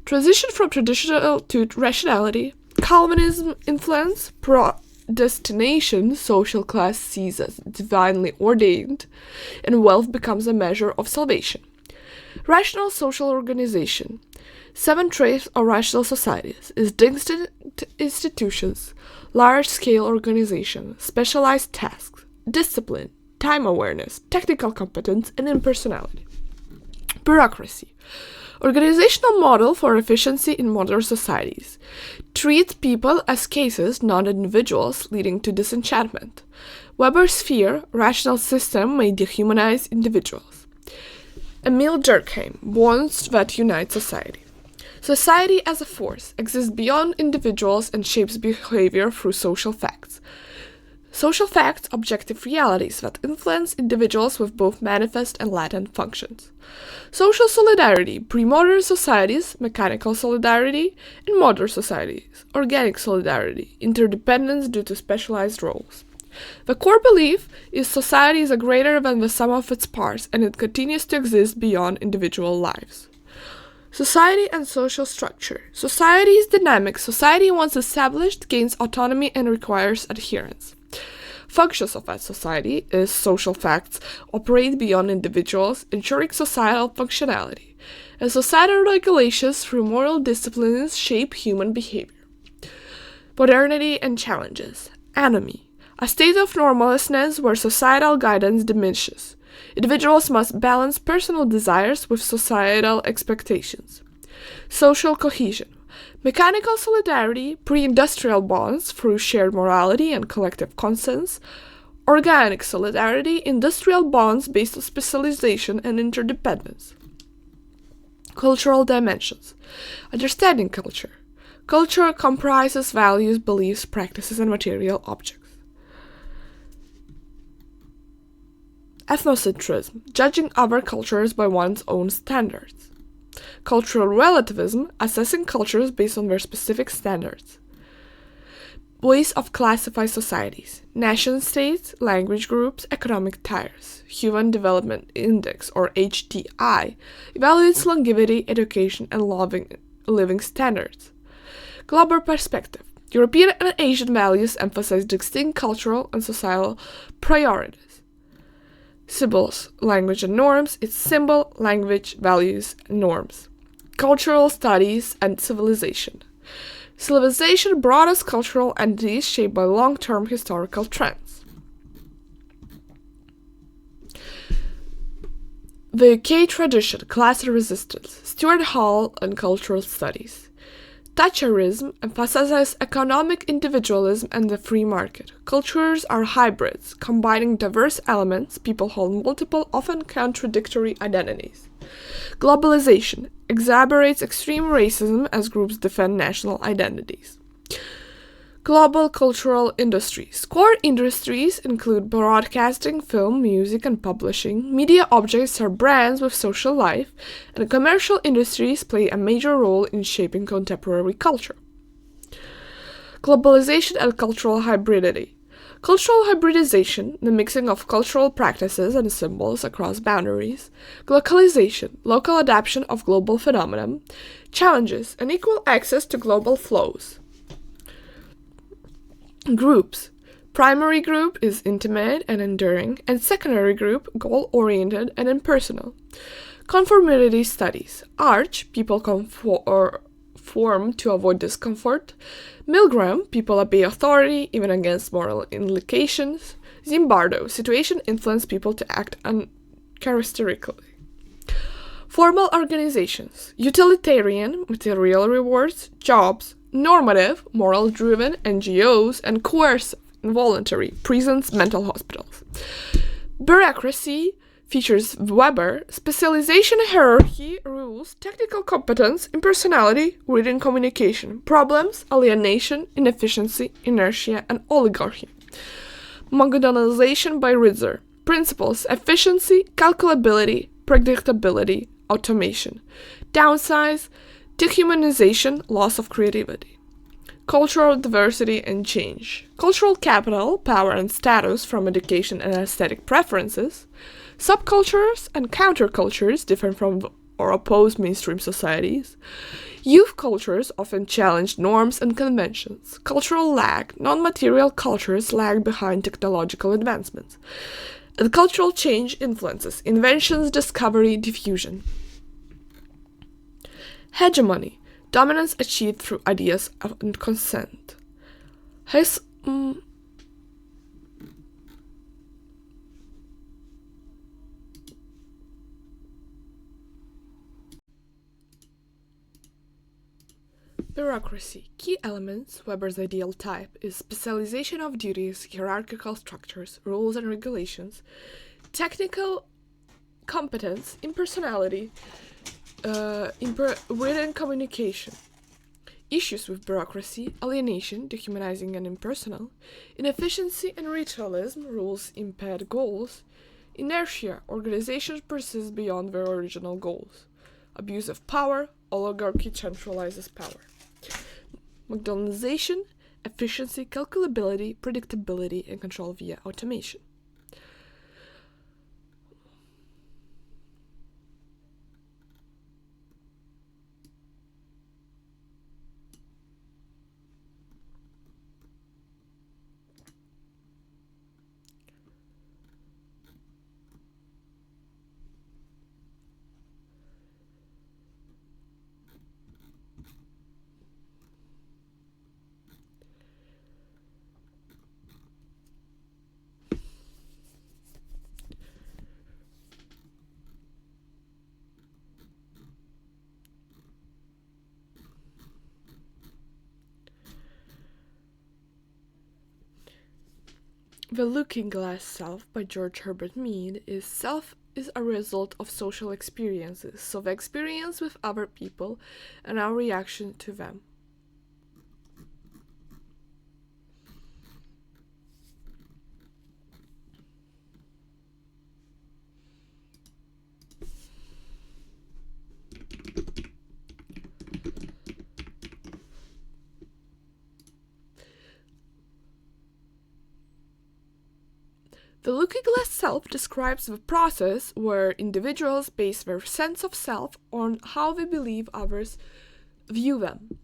Transition from traditional to rationality. Calvinism influence. Predestination. Social class sees as divinely ordained, and wealth becomes a measure of salvation. Rational social organization. 7 traits of rational societies is distinct institutions, large-scale organization, specialized tasks, discipline, time awareness, technical competence, and impersonality. Bureaucracy. Organizational model for efficiency in modern societies. Treats people as cases, not individuals, leading to disenchantment. Weber's sphere, rational system may dehumanize individuals. Emil Durkheim, bonds that unite society. Society as a force exists beyond individuals and shapes behavior through social facts. Social facts, objective realities that influence individuals with both manifest and latent functions. Social solidarity, pre-modern societies, mechanical solidarity, in modern societies, organic solidarity, interdependence due to specialized roles. The core belief is society is greater than the sum of its parts and it continues to exist beyond individual lives. Society and social structure. Society is dynamic. Society, once established, gains autonomy and requires adherence. Functions of that society is social facts operate beyond individuals, ensuring societal functionality, and societal regulations through moral disciplines shape human behavior. Modernity and challenges. Anomie. A state of normlessness where societal guidance diminishes. Individuals must balance personal desires with societal expectations. Social cohesion. Mechanical solidarity, pre-industrial bonds through shared morality and collective conscience. Organic solidarity, industrial bonds based on specialization and interdependence. Cultural dimensions. Understanding culture. Culture comprises values, beliefs, practices, and material objects. Ethnocentrism, judging other cultures by one's own standards. Cultural relativism, assessing cultures based on their specific standards. Ways of classify societies. Nation-states, language groups, economic tiers. Human Development Index, or HDI, evaluates longevity, education, and living standards. Global perspective. European and Asian values emphasize distinct cultural and societal priorities. Symbols, language and norms, its symbol, language, values, and norms. Cultural studies and civilization. Civilization broadest cultural entities shaped by long-term historical trends. The UK tradition, class resistance, Stuart Hall and cultural studies. Thatcherism emphasizes economic individualism and the free market. Cultures are hybrids, combining diverse elements. People hold multiple, often contradictory identities. Globalization exacerbates extreme racism as groups defend national identities. Global cultural industries. Core industries include broadcasting, film, music, and publishing. Media objects are brands with social life, and commercial industries play a major role in shaping contemporary culture. Globalization and cultural hybridity. Cultural hybridization, the mixing of cultural practices and symbols across boundaries. Localization, local adaptation of global phenomenon. Challenges, unequal access to global flows. Groups. Primary group is intimate and enduring, and secondary group goal-oriented and impersonal. Conformity studies. Arch, people conform to avoid discomfort. Milgram, people obey authority even against moral implications. Zimbardo, situation influence people to act uncharacteristically. Formal organizations. Utilitarian, material rewards, jobs. Normative, moral-driven, NGOs, and coercive, involuntary, prisons, mental hospitals. Bureaucracy features Weber, specialization, hierarchy, rules, technical competence, impersonality, reading communication, problems, alienation, inefficiency, inertia, and oligarchy. Modernization by Ritzer, principles, efficiency, calculability, predictability, automation. Downsize, dehumanization, loss of creativity. Cultural diversity and change. Cultural capital, power and status from education and aesthetic preferences. Subcultures and countercultures different from or oppose mainstream societies. Youth cultures often challenge norms and conventions. Cultural lag. Non-material cultures lag behind technological advancements. And cultural change influences inventions, discovery, diffusion. Hegemony, dominance achieved through ideas and consent. Bureaucracy. Key elements, Weber's ideal type, is specialization of duties, hierarchical structures, rules and regulations, technical competence, impersonality, written communication. Issues with bureaucracy, alienation, dehumanizing and impersonal, inefficiency and ritualism, rules impede goals, inertia, organizations persist beyond their original goals, abuse of power, oligarchy centralizes power, McDonaldization, efficiency, calculability, predictability, and control via automation. The Looking Glass Self by George Herbert Mead is self is a result of social experiences, so the experience with other people and our reaction to them. The Looking Glass Self describes the process where individuals base their sense of self on how they believe others view them.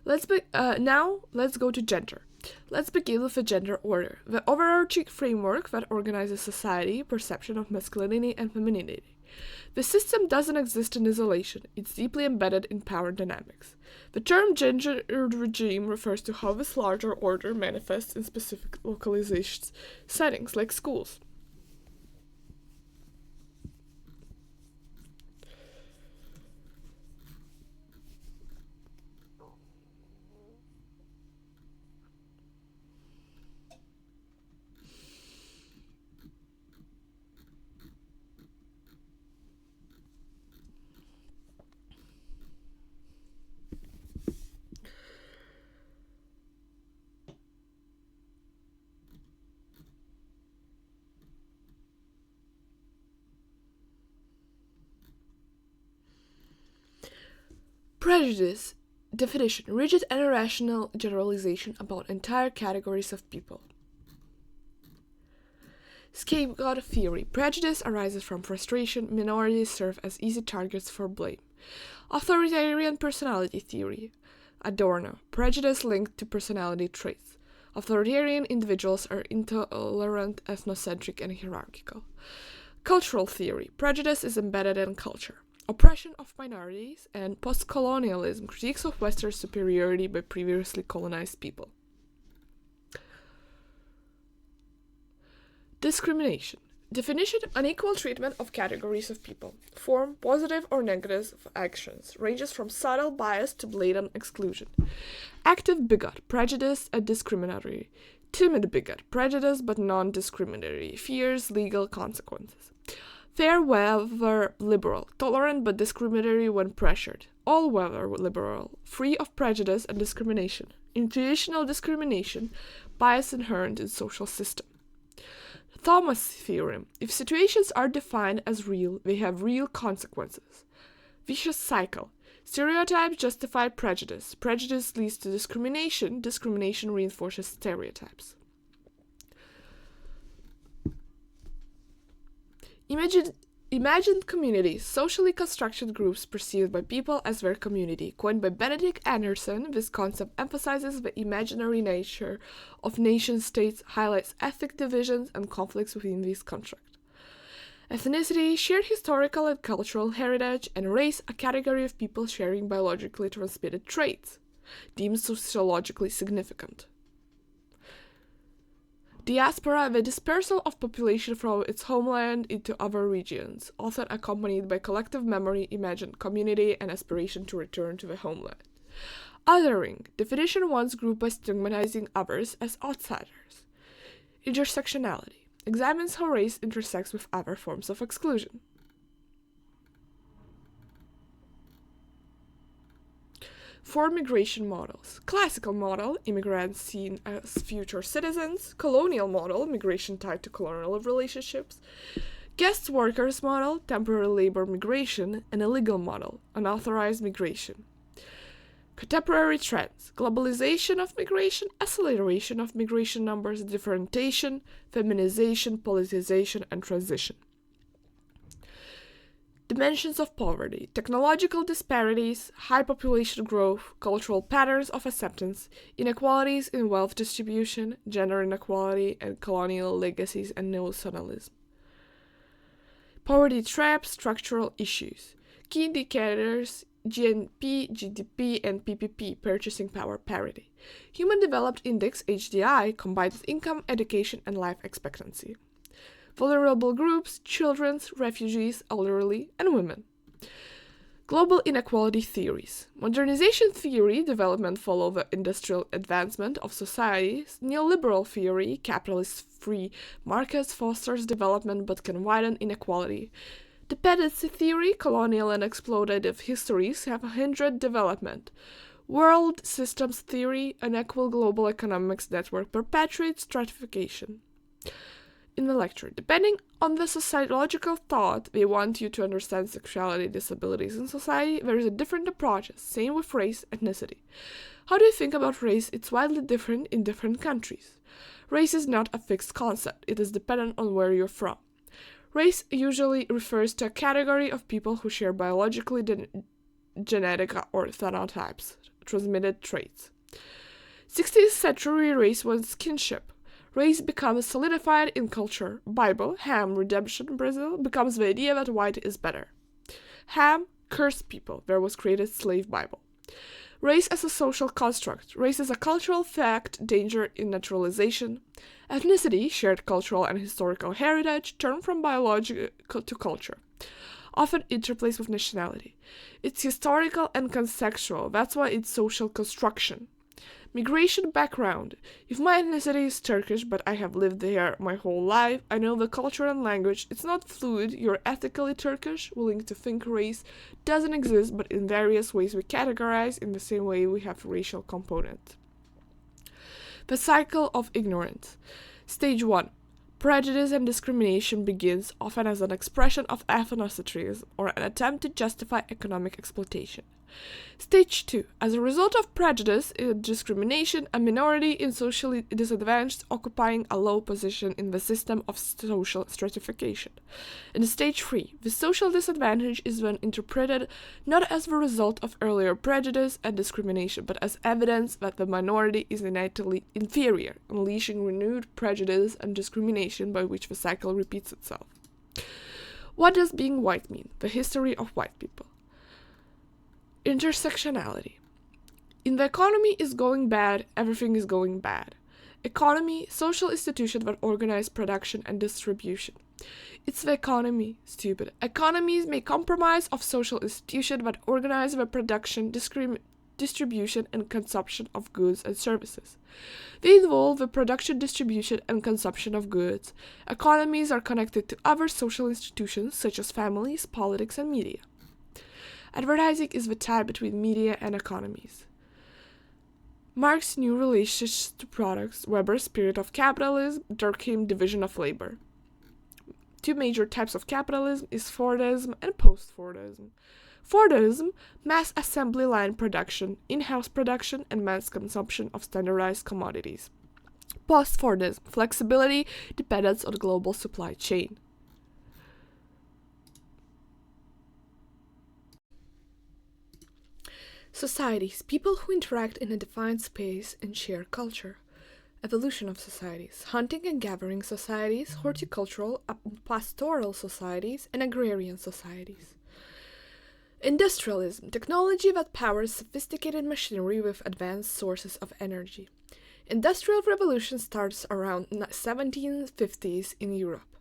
Now let's go to gender. Let's begin with the gender order, the overarching framework that organizes society, perception of masculinity and femininity. The system doesn't exist in isolation, it's deeply embedded in power dynamics. The term gendered regime refers to how this larger order manifests in specific localized settings, like schools. Prejudice. Definition: rigid and irrational generalization about entire categories of people. Scapegoat theory. Prejudice arises from frustration. Minorities serve as easy targets for blame. Authoritarian personality theory. Adorno. Prejudice linked to personality traits. Authoritarian individuals are intolerant, ethnocentric, and hierarchical. Cultural theory. Prejudice is embedded in culture. Oppression of minorities, and post-colonialism, critiques of Western superiority by previously colonized people. Discrimination. Definition: unequal treatment of categories of people. Form: positive or negative actions, ranges from subtle bias to blatant exclusion. Active bigot, prejudice and discriminatory. Timid bigot, prejudice but non-discriminatory, fears legal consequences. Fair weather liberal, tolerant but discriminatory when pressured. All weather liberal, free of prejudice and discrimination. Intuitional discrimination, bias inherent in social system. Thomas theorem: if situations are defined as real, they have real consequences. Vicious cycle: stereotypes justify prejudice. Prejudice leads to discrimination. Discrimination reinforces stereotypes. Imagined communities, socially constructed groups perceived by people as their community. Coined by Benedict Anderson, this concept emphasizes the imaginary nature of nation-states, highlights ethnic divisions and conflicts within these constructs. Ethnicity, shared historical and cultural heritage, and race, a category of people sharing biologically transmitted traits, deemed sociologically significant. Diaspora, the dispersal of population from its homeland into other regions, often accompanied by collective memory, imagined community, and aspiration to return to the homeland. Othering, definition one's group by stigmatizing others as outsiders. Intersectionality, examines how race intersects with other forms of exclusion. Four migration models. Classical model, immigrants seen as future citizens. Colonial model, migration tied to colonial relationships. Guest workers model, temporary labor migration. And illegal model, unauthorized migration. Contemporary trends. Globalization of migration, acceleration of migration numbers, differentiation, feminization, politicization, and transition. Dimensions of poverty, technological disparities, high population growth, cultural patterns of acceptance, inequalities in wealth distribution, gender inequality, and colonial legacies and neocolonialism. Poverty traps, structural issues. Key indicators, GNP, GDP, and PPP, purchasing power parity. Human Developed Index, HDI, combines income, education, and life expectancy. Vulnerable groups, children, refugees, elderly, and women. Global inequality theories. Modernization theory, development follow the industrial advancement of societies. Neoliberal theory, capitalist free markets fosters development but can widen inequality. Dependency theory, colonial and exploitative histories have hindered development. World systems theory, unequal global economics network perpetuates stratification. In the lecture, depending on the sociological thought they want you to understand sexuality disabilities in society, there is a different approach, same with race, ethnicity. How do you think about race? It's widely different in different countries. Race is not a fixed concept, it is dependent on where you're from. Race usually refers to a category of people who share biologically genetic or phenotypes, transmitted traits. 16th century race was kinship. Race becomes solidified in culture. Bible, Ham, redemption, Brazil, becomes the idea that white is better. Ham, cursed people. There was created slave Bible. Race as a social construct. Race is a cultural fact, danger in naturalization. Ethnicity, shared cultural and historical heritage, turned from biological to culture. Often interplays with nationality. It's historical and contextual. That's why it's social construction. Migration background. If my ethnicity is Turkish, but I have lived there my whole life, I know the culture and language. It's not fluid, you're ethically Turkish, willing to think race doesn't exist, but in various ways we categorize in the same way we have racial component. The cycle of ignorance. Stage 1. Prejudice and discrimination begins often as an expression of ethnocentrism or an attempt to justify economic exploitation. Stage 2. As a result of prejudice and discrimination, a minority is socially disadvantaged, occupying a low position in the system of social stratification. In Stage 3, the social disadvantage is then interpreted not as the result of earlier prejudice and discrimination, but as evidence that the minority is innately inferior, unleashing renewed prejudice and discrimination by which the cycle repeats itself. What does being white mean? The history of white people. Intersectionality. In the economy is going bad, everything is going bad. Economy, social institution that organize production and distribution. It's the economy, stupid. Economies make compromise of social institution that organize the production, distribution, and consumption of goods and services. They involve the production, distribution, and consumption of goods. Economies are connected to other social institutions such as families, politics, and media. Advertising is the tie between media and economies. Marx's new relationship to products, Weber's spirit of capitalism, Durkheim division of labor. Two major types of capitalism is Fordism and post-Fordism. Fordism, mass assembly line production, in-house production, and mass consumption of standardized commodities. Post-Fordism, flexibility, dependence on global supply chain. Societies, people who interact in a defined space and share culture. Evolution of societies, hunting and gathering societies, horticultural, pastoral societies, and agrarian societies. Industrialism, technology that powers sophisticated machinery with advanced sources of energy. Industrial revolution starts around 1750s in Europe.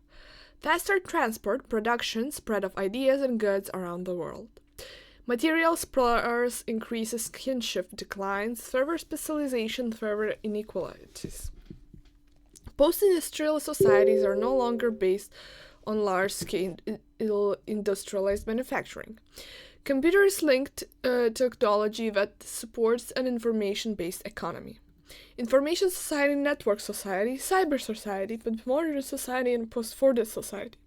Faster transport, production, spread of ideas and goods around the world. Material sparse increases, kinship declines, further specialization, further inequalities. Post-industrial societies are no longer based on large-scale industrialized manufacturing. Computers linked technology that supports an information-based economy. Information society, network society, cyber society, but modern society and post-Fordist society.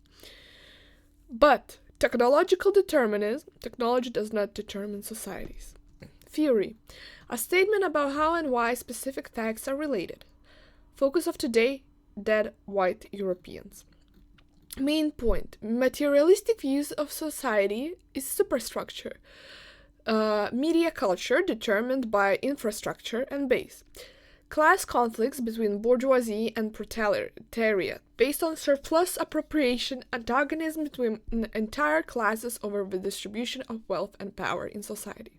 But technological determinism, technology does not determine societies. Theory, a statement about how and why specific facts are related. Focus of today, dead white Europeans. Main point, materialistic views of society is superstructure. Media culture determined by infrastructure and base. Class conflicts between bourgeoisie and proletariat, based on surplus appropriation, antagonism between entire classes over the distribution of wealth and power in society.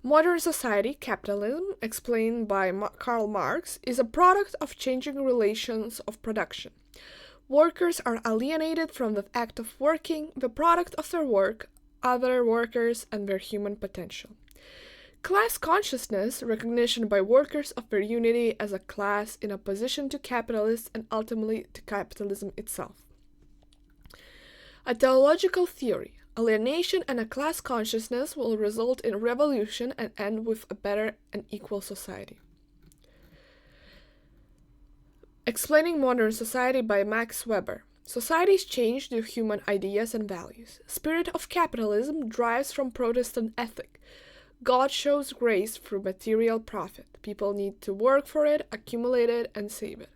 Modern society, capitalism, explained by Karl Marx, is a product of changing relations of production. Workers are alienated from the act of working, the product of their work, other workers, and their human potential. Class consciousness, recognition by workers of their unity as a class in opposition to capitalists and ultimately to capitalism itself. A teleological theory, alienation and a class consciousness will result in revolution and end with a better and equal society. Explaining Modern Society by Max Weber. Societies change due to human ideas and values. Spirit of capitalism drives from Protestant ethic. God shows grace through material profit. People need to work for it, accumulate it, and save it.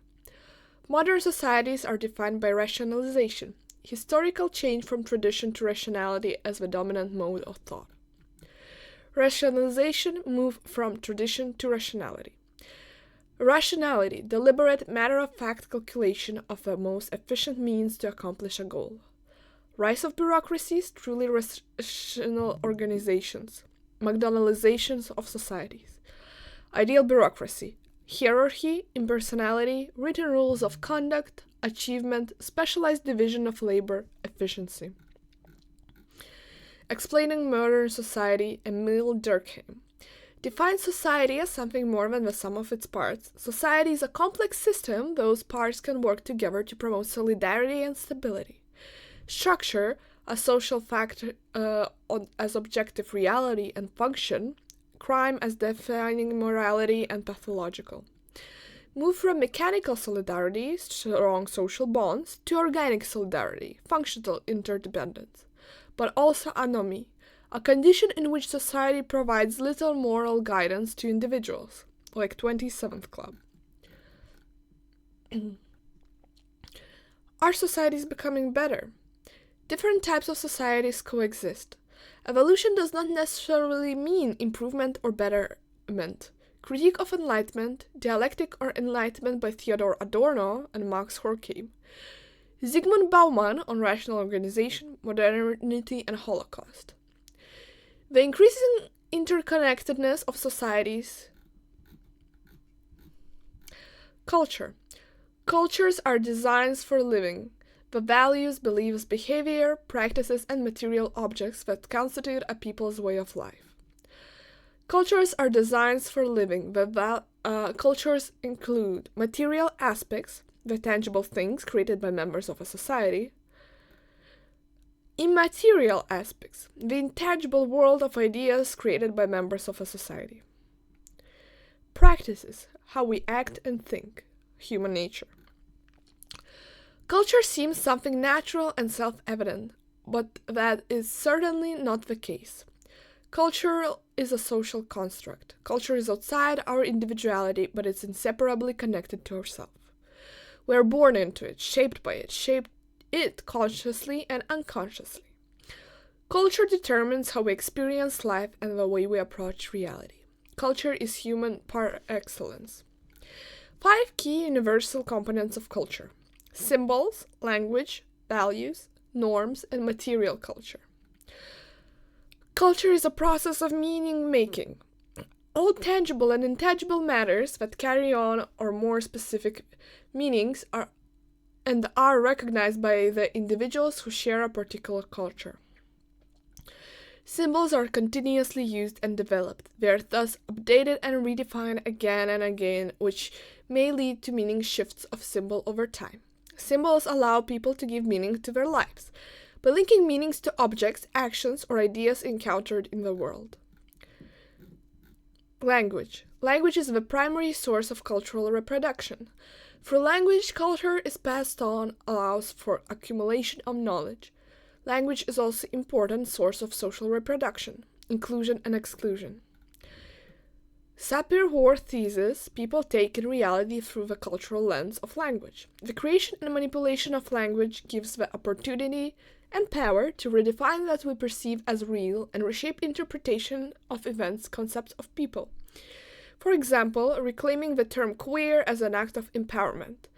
Modern societies are defined by rationalization, historical change from tradition to rationality as the dominant mode of thought. Rationalization move from tradition to rationality. Rationality, deliberate, matter-of-fact calculation of the most efficient means to accomplish a goal. Rise of bureaucracies, truly rational organizations. McDonaldizations of societies. Ideal bureaucracy, hierarchy, impersonality, written rules of conduct, achievement, specialized division of labor, efficiency. Explaining Modern Society, Emile Durkheim. Defines society as something more than the sum of its parts. Society is a complex system, those parts can work together to promote solidarity and stability. Structure, a social factor as objective reality and function, crime as defining morality and pathological. Move from mechanical solidarity, strong social bonds, to organic solidarity, functional interdependence, but also anomie, a condition in which society provides little moral guidance to individuals, like 27th Club. Are societies becoming better? Different types of societies coexist. Evolution does not necessarily mean improvement or betterment. Critique of Enlightenment, Dialectic or Enlightenment by Theodor Adorno and Max Horkheim. Zygmunt Bauman on Rational Organization, Modernity and Holocaust. The increasing interconnectedness of societies. Culture. Cultures are designs for living. The values, beliefs, behavior, practices, and material objects that constitute a people's way of life. Cultures are designs for living. Cultures include material aspects, the tangible things created by members of a society. Immaterial aspects, the intangible world of ideas created by members of a society. Practices, how we act and think, human nature. Culture seems something natural and self-evident, but that is certainly not the case. Culture is a social construct. Culture is outside our individuality, but it's inseparably connected to ourselves. We are born into it, shaped by it, shaped it consciously and unconsciously. Culture determines how we experience life and the way we approach reality. Culture is human par excellence. 5 key universal components of culture: symbols, language, values, norms, and material culture. Culture is a process of meaning-making. All tangible and intangible matters that carry on or more specific meanings are recognized by the individuals who share a particular culture. Symbols are continuously used and developed. They are thus updated and redefined again and again, which may lead to meaning shifts of symbol over time. Symbols allow people to give meaning to their lives by linking meanings to objects, actions, or ideas encountered in the world. Language. Language is the primary source of cultural reproduction. Through language, culture is passed on, allows for accumulation of knowledge. Language is also an important source of social reproduction, inclusion and exclusion. Sapir-Whorf thesis: people take in reality through the cultural lens of language. The creation and manipulation of language gives the opportunity and power to redefine what we perceive as real and reshape interpretation of events, concepts of people. For example, reclaiming the term queer as an act of empowerment,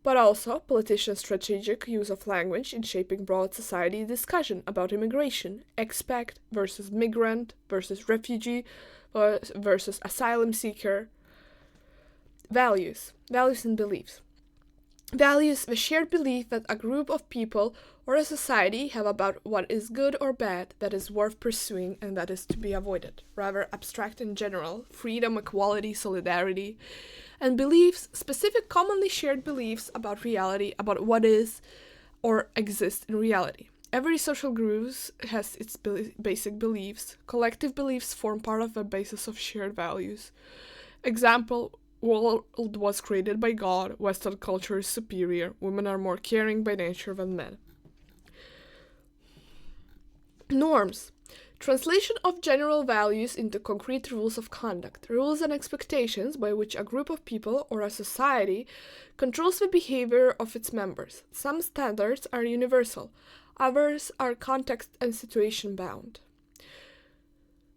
but also politicians' strategic use of language in shaping broad society discussion about immigration, expat versus migrant versus refugee versus asylum seeker. Values and beliefs. Values, the shared belief that a group of people or a society have about what is good or bad, that is worth pursuing, and that is to be avoided. Rather abstract and general, freedom, equality, solidarity. And beliefs, specific commonly shared beliefs about reality, about what is or exists in reality. Every social group has its basic beliefs. Collective beliefs form part of the basis of shared values. Example: world was created by God, Western culture is superior, women are more caring by nature than men. Norms. Translation of general values into concrete rules of conduct, rules and expectations by which a group of people or a society controls the behavior of its members. Some standards are universal, others are context and situation bound.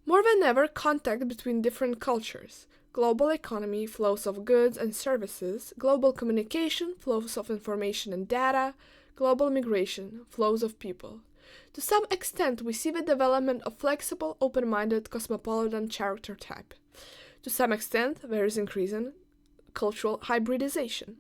More than ever, contact between different cultures. Global economy, flows of goods and services, global communication, flows of information and data, global migration, flows of people. To some extent, we see the development of flexible, open-minded, cosmopolitan character type. To some extent, there is increasing cultural hybridization.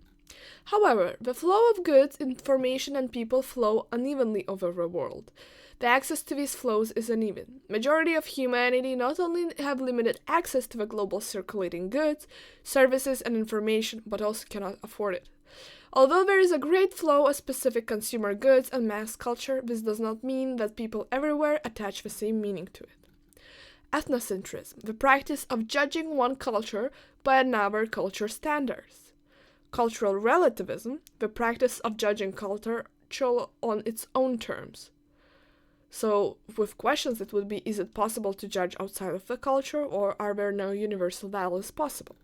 However, the flow of goods, information, and people flow unevenly over the world. The access to these flows is uneven. Majority of humanity not only have limited access to the global circulating goods, services, and information, but also cannot afford it. Although there is a great flow of specific consumer goods and mass culture, this does not mean that people everywhere attach the same meaning to it. Ethnocentrism, the practice of judging one culture by another culture's standards. Cultural relativism, the practice of judging culture on its own terms. So, with questions, it would be: is it possible to judge outside of the culture, or are there no universal values possible?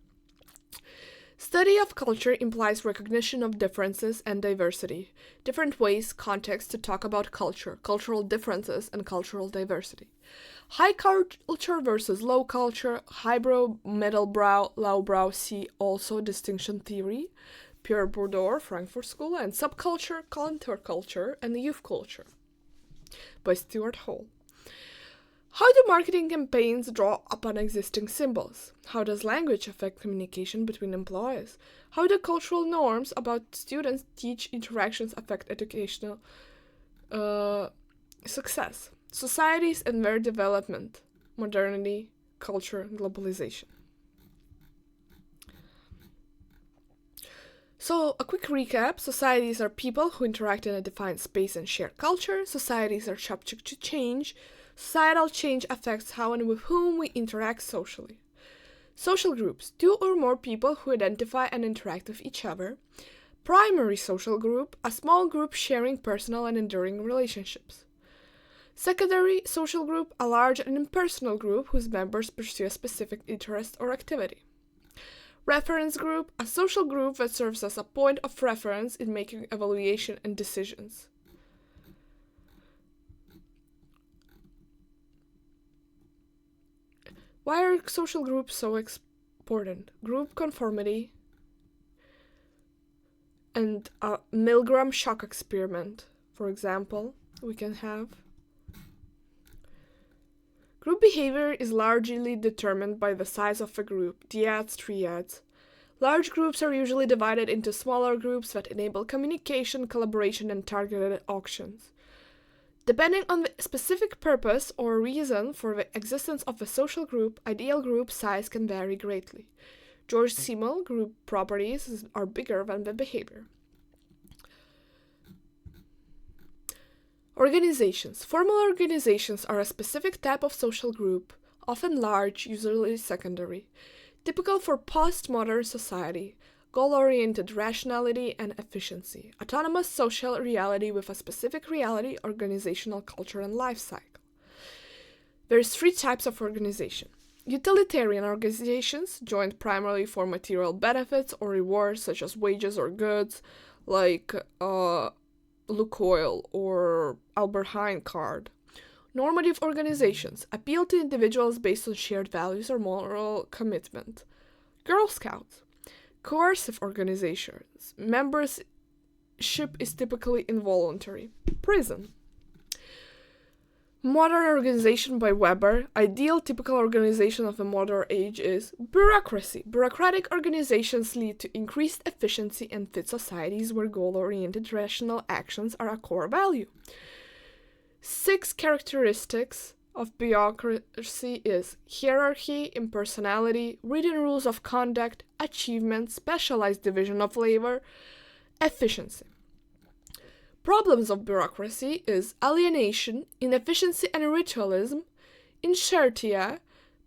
Study of culture implies recognition of differences and diversity, different ways, contexts to talk about culture, cultural differences, and cultural diversity. High culture versus low culture, highbrow, middlebrow, lowbrow, see also distinction theory, Pierre Bourdieu, Frankfurt School, and subculture, counterculture, and youth culture, by Stuart Hall. How do marketing campaigns draw upon existing symbols? How does language affect communication between employees? How do cultural norms about students teach interactions affect educational success? Societies and their development, modernity, culture, globalization. So, a quick recap. Societies are people who interact in a defined space and share culture. Societies are subject to change. Societal change affects how and with whom we interact socially. Social groups, two or more people who identify and interact with each other. Primary social group, a small group sharing personal and enduring relationships. Secondary social group, a large and impersonal group whose members pursue a specific interest or activity. Reference group, a social group that serves as a point of reference in making evaluation and decisions. Why are social groups so important? Group conformity and a Milgram shock experiment, for example, we can have. Group behavior is largely determined by the size of a group, dyads, triads. Large groups are usually divided into smaller groups that enable communication, collaboration, and targeted actions. Depending on the specific purpose or reason for the existence of a social group, ideal group size can vary greatly. George Simmel, group properties are bigger than the behavior. Organizations. Formal organizations are a specific type of social group, often large, usually secondary, typical for postmodern society, goal-oriented rationality and efficiency, autonomous social reality with a specific reality, organizational culture, and life cycle. There's three types of organization. Utilitarian organizations, joined primarily for material benefits or rewards such as wages or goods, like Lukoil or Albert Heijn card. Normative organizations appeal to individuals based on shared values or moral commitment. Girl Scouts. Coercive organizations. Membership is typically involuntary. Prison. Modern organization by Weber. Ideal typical organization of the modern age is bureaucracy. Bureaucratic organizations lead to increased efficiency and fit societies where goal-oriented rational actions are a core value. 6 characteristics of bureaucracy is hierarchy, impersonality, written rules of conduct, achievement, specialized division of labor, efficiency. Problems of bureaucracy is alienation, inefficiency and ritualism, inertia,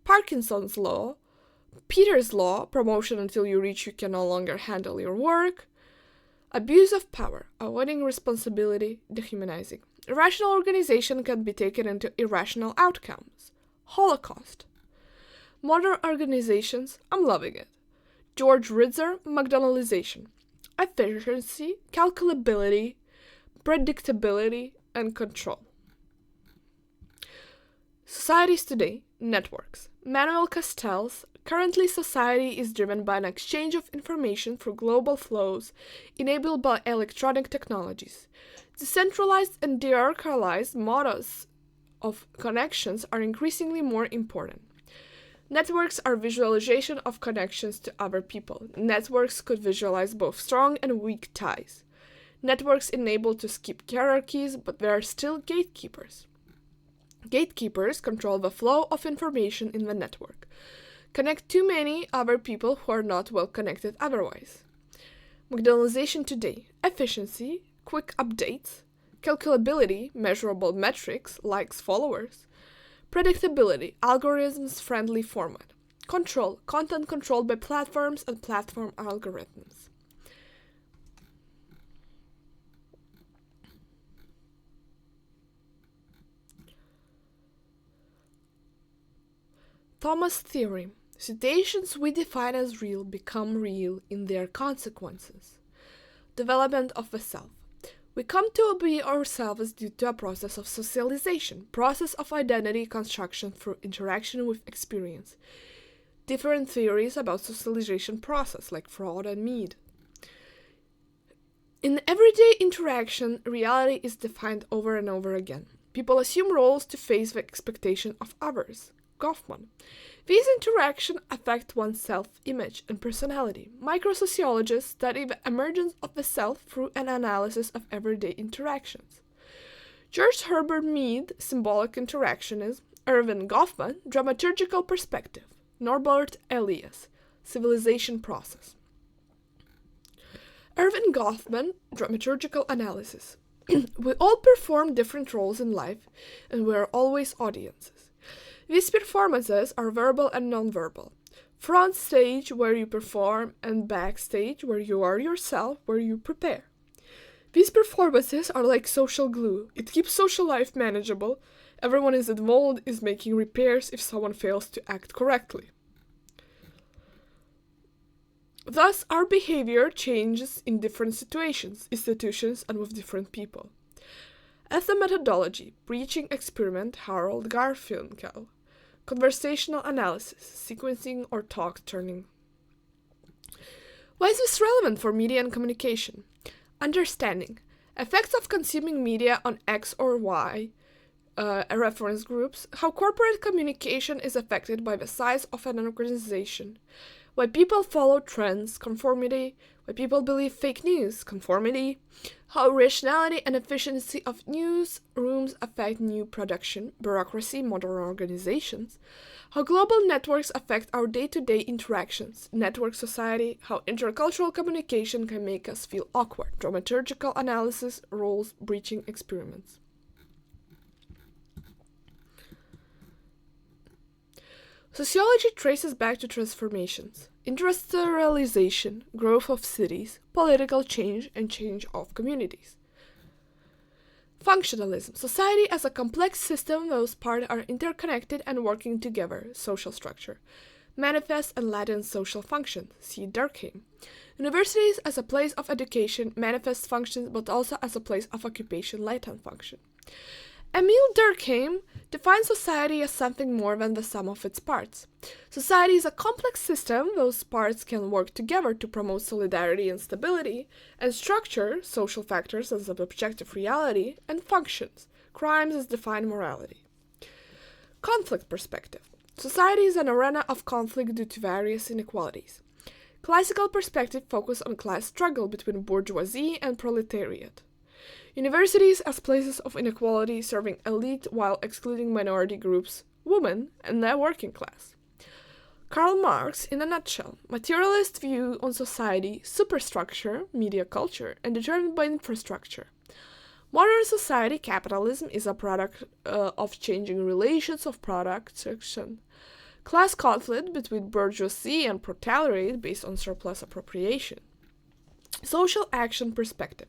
Parkinson's law, Peter's law, promotion until you reach you can no longer handle your work, abuse of power, avoiding responsibility, dehumanizing. Irrational organization can be taken into irrational outcomes. Holocaust. Modern organizations, I'm loving it. George Ritzer, McDonaldization. Efficiency, calculability, predictability, and control. Societies today, networks. Manuel Castells, currently society is driven by an exchange of information through global flows enabled by electronic technologies. Decentralized and de-localized models of connections are increasingly more important. Networks are visualization of connections to other people. Networks could visualize both strong and weak ties. Networks enable to skip hierarchies, but there are still gatekeepers. Gatekeepers control the flow of information in the network. Connect too many other people who are not well connected otherwise. McDonaldization today. Efficiency, quick updates, calculability, measurable metrics, likes, followers, predictability, algorithms-friendly format, control, content controlled by platforms and platform algorithms. Thomas theory. Situations we define as real become real in their consequences. Development of the self. We come to be ourselves due to a process of socialization, process of identity construction through interaction with experience. Different theories about socialization process, like Freud and Mead. In everyday interaction, reality is defined over and over again. People assume roles to face the expectation of others. Goffman. These interactions affect one's self-image and personality. Microsociologists study the emergence of the self through an analysis of everyday interactions. George Herbert Mead, symbolic interactionism. Erving Goffman, dramaturgical perspective. Norbert Elias, civilization process. Erving Goffman, dramaturgical analysis. We all perform different roles in life, and we are always audiences. These performances are verbal and nonverbal. Front stage, where you perform, and backstage, where you are yourself, where you prepare. These performances are like social glue. It keeps social life manageable. Everyone is involved, is making repairs if someone fails to act correctly. Thus, our behavior changes in different situations, institutions, and with different people. Ethnomethodology, breaching experiment, Harold Garfinkel. Conversational analysis, sequencing or talk turning. Why is this relevant for media and communication? Understanding. Effects of consuming media on X or Y, reference groups, how corporate communication is affected by the size of an organization, Why people follow trends, conformity. Why people believe fake news, conformity. How rationality and efficiency of newsrooms affect new production, bureaucracy, modern organizations. How global networks affect our day-to-day interactions, network society, how intercultural communication can make us feel awkward, dramaturgical analysis, roles, breaching experiments. Sociology traces back to transformations, industrialization, growth of cities, political change, and change of communities. Functionalism. Society as a complex system whose parts are interconnected and working together. Social structure. Manifest and latent social functions. See Durkheim. Universities as a place of education, manifest functions, but also as a place of occupation, latent function. Emile Durkheim defines society as something more than the sum of its parts. Society is a complex system whose parts can work together to promote solidarity and stability, and structure social factors as an objective reality, and functions, crimes as defined morality. Conflict perspective. Society is an arena of conflict due to various inequalities. Classical perspective focus on class struggle between bourgeoisie and proletariat. Universities as places of inequality serving elite while excluding minority groups, women, and the working class. Karl Marx, in a nutshell, materialist view on society, superstructure, media culture, and determined by infrastructure. Modern society, capitalism, is a product of changing relations of production. Class conflict between bourgeoisie and proletariat based on surplus appropriation. Social action perspective.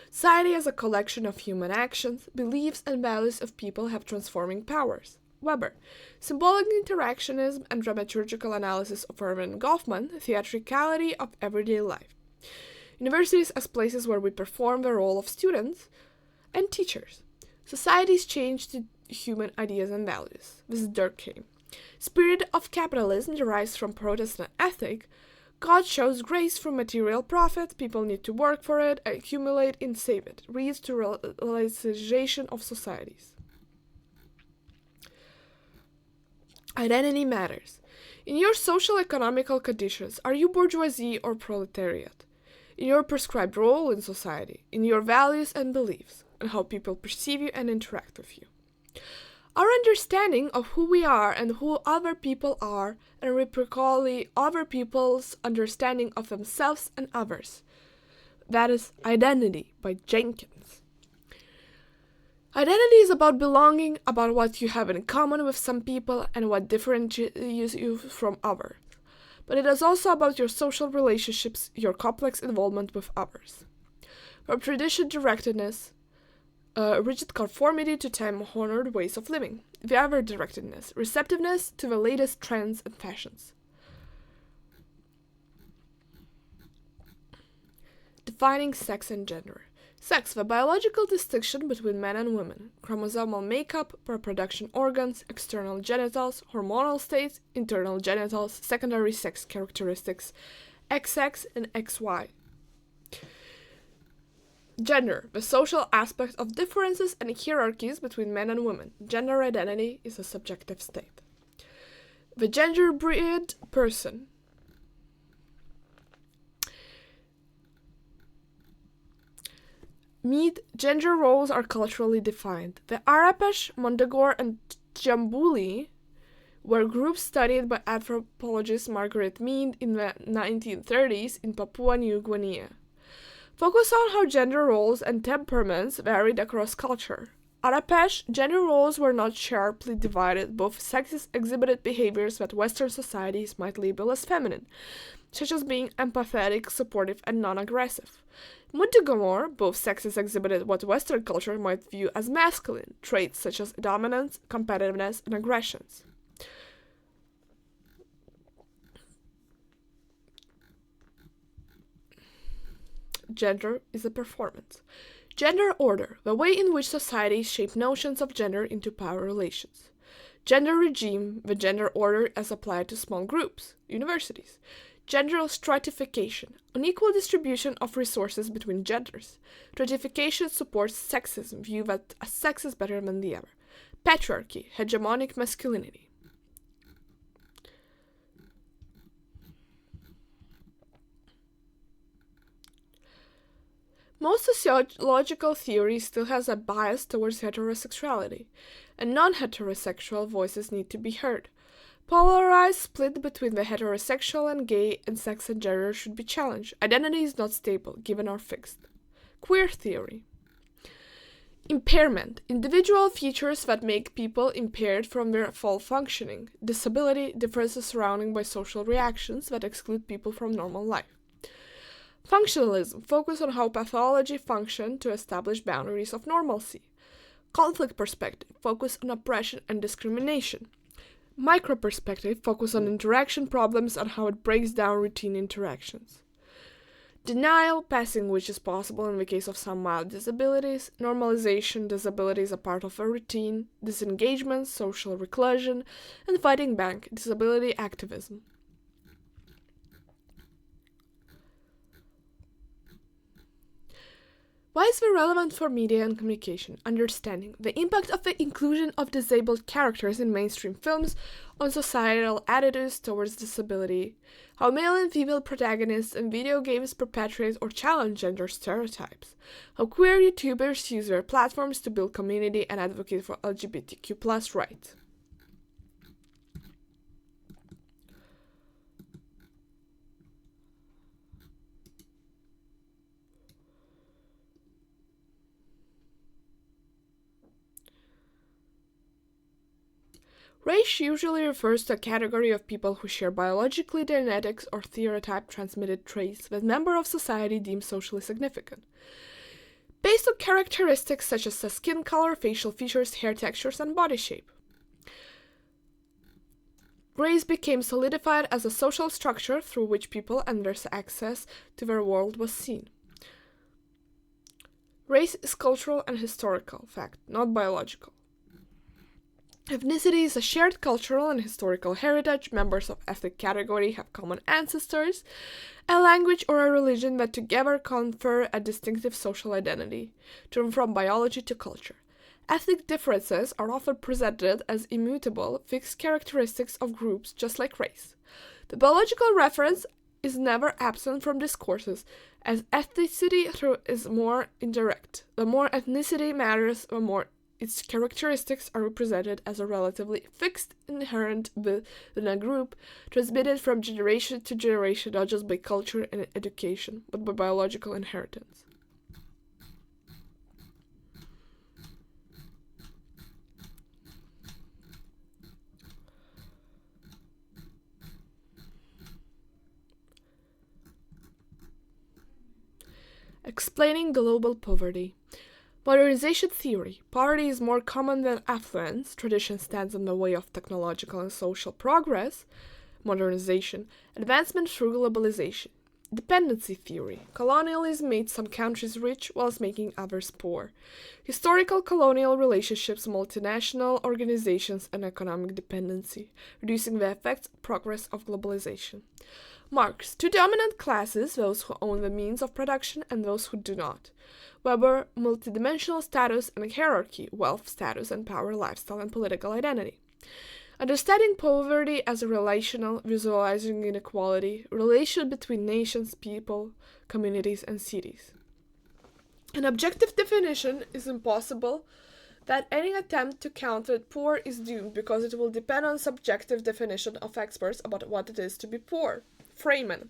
Society as a collection of human actions, beliefs, and values of people have transforming powers. Weber. Symbolic interactionism and dramaturgical analysis of Erving Goffman, theatricality of everyday life. Universities as places where we perform the role of students and teachers. Societies change to human ideas and values. This is Durkheim. Spirit of capitalism derives from Protestant ethic. God shows grace through material profit, people need to work for it, accumulate and save it, leads to realization of societies. Identity matters. In your social economical conditions, are you bourgeoisie or proletariat? In your prescribed role in society, in your values and beliefs, and how people perceive you and interact with you. Our understanding of who we are and who other people are, and reciprocally other people's understanding of themselves and others. That is Identity by Jenkins. Identity is about belonging, about what you have in common with some people and what differentiates you from others. But it is also about your social relationships, your complex involvement with others. From tradition directedness, rigid conformity to time-honored ways of living, the other directedness, receptiveness to the latest trends and fashions. Defining sex and gender. Sex, the biological distinction between men and women, chromosomal makeup, reproduction organs, external genitals, hormonal states, internal genitals, secondary sex characteristics, XX and XY. Gender, the social aspect of differences and hierarchies between men and women. Gender identity is a subjective state. The genderbreed person. Gender roles are culturally defined. The Arapesh, Mondegor, and Djambuli were groups studied by anthropologist Margaret Mead in the 1930s in Papua New Guinea. Focus on how gender roles and temperaments varied across culture. Arapesh, gender roles were not sharply divided. Both sexes exhibited behaviors that Western societies might label as feminine, such as being empathetic, supportive, and non-aggressive. Mudugomor, both sexes exhibited what Western culture might view as masculine, traits such as dominance, competitiveness, and aggressions. Gender is a performance. Gender order, the way in which societies shape notions of gender into power relations. Gender regime, the gender order as applied to small groups, universities. Gender stratification, unequal distribution of resources between genders. Stratification supports sexism, view that a sex is better than the other. Patriarchy, hegemonic masculinity. Most sociological theory still has a bias towards heterosexuality, and non-heterosexual voices need to be heard. Polarized split between the heterosexual and gay and sex and gender should be challenged. Identity is not stable, given or fixed. Queer theory. Impairment. Individual features that make people impaired from their full functioning. Disability. Differences surrounding by social reactions that exclude people from normal life. Functionalism. Focus on how pathology function to establish boundaries of normalcy. Conflict perspective. Focus on oppression and discrimination. Micro perspective. Focus on interaction problems and how it breaks down routine interactions. Denial, passing which is possible in the case of some mild disabilities. Normalization, disability is a part of a routine. Disengagement, social reclusion. And fighting back, disability activism. Why is it relevant for media and communication? Understanding the impact of the inclusion of disabled characters in mainstream films on societal attitudes towards disability, how male and female protagonists in video games perpetuate or challenge gender stereotypes, how queer YouTubers use their platforms to build community and advocate for LGBTQ+ rights. Race usually refers to a category of people who share biologically genetic or stereotype transmitted traits that members of society deem socially significant. Based on characteristics such as skin color, facial features, hair textures, and body shape. Race became solidified as a social structure through which people and their access to their world was seen. Race is cultural and historical fact, not biological. Ethnicity is a shared cultural and historical heritage. Members of ethnic category have common ancestors, a language or a religion that together confer a distinctive social identity, turned from biology to culture. Ethnic differences are often presented as immutable, fixed characteristics of groups, just like race. The biological reference is never absent from discourses, as ethnicity is more indirect. The more ethnicity matters, the more its characteristics are represented as a relatively fixed inherent within a group, transmitted from generation to generation not just by culture and education, but by biological inheritance. Explaining global poverty. Modernization theory. Poverty is more common than affluence. Tradition stands in the way of technological and social progress. Modernization. Advancement through globalization. Dependency theory. Colonialism made some countries rich whilst making others poor. Historical colonial relationships, multinational organizations, and economic dependency, reducing the effects of progress of globalization. Marx. Two dominant classes, those who own the means of production and those who do not. Weber. Multidimensional status and hierarchy, wealth, status, and power, lifestyle, and political identity. Understanding poverty as a relational, visualizing inequality, relation between nations, people, communities, and cities. An objective definition is impossible, that any attempt to count it poor is doomed because it will depend on subjective definition of experts about what it is to be poor. Freeman.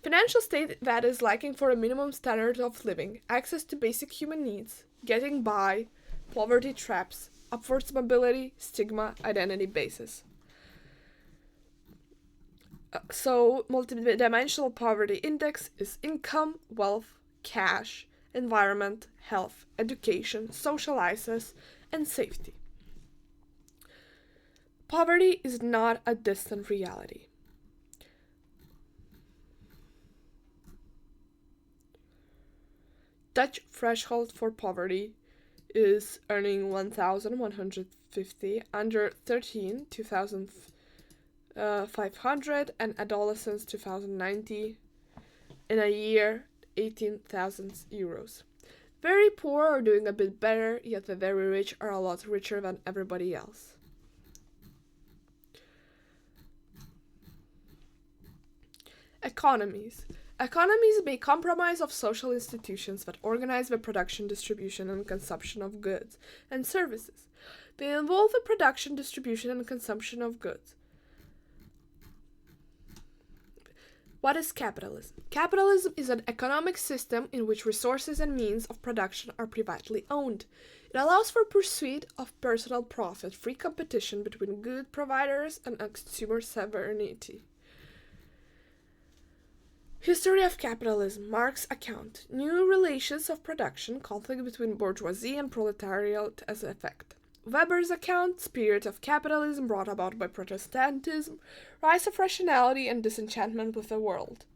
Financial state that is lacking for a minimum standard of living, access to basic human needs, getting by, poverty traps, upwards mobility, stigma, identity basis. So, multidimensional poverty index is income, wealth, cash, environment, health, education, social access, and safety. Poverty is not a distant reality. Dutch threshold for poverty is earning 1,150, under 13, 2,500, and adolescents 2,090, in a year 18,000 euros. Very poor are doing a bit better, yet the very rich are a lot richer than everybody else. Economies. Economies may compromise of social institutions that organize the production, distribution, and consumption of goods and services. They involve the production, distribution, and consumption of goods. What is capitalism? Capitalism is an economic system in which resources and means of production are privately owned. It allows for pursuit of personal profit, free competition between good providers, and consumer sovereignty. History of capitalism. Marx account. New relations of production, conflict between bourgeoisie and proletariat as effect. Weber's account. Spirit of capitalism brought about by Protestantism, rise of rationality and disenchantment with the world.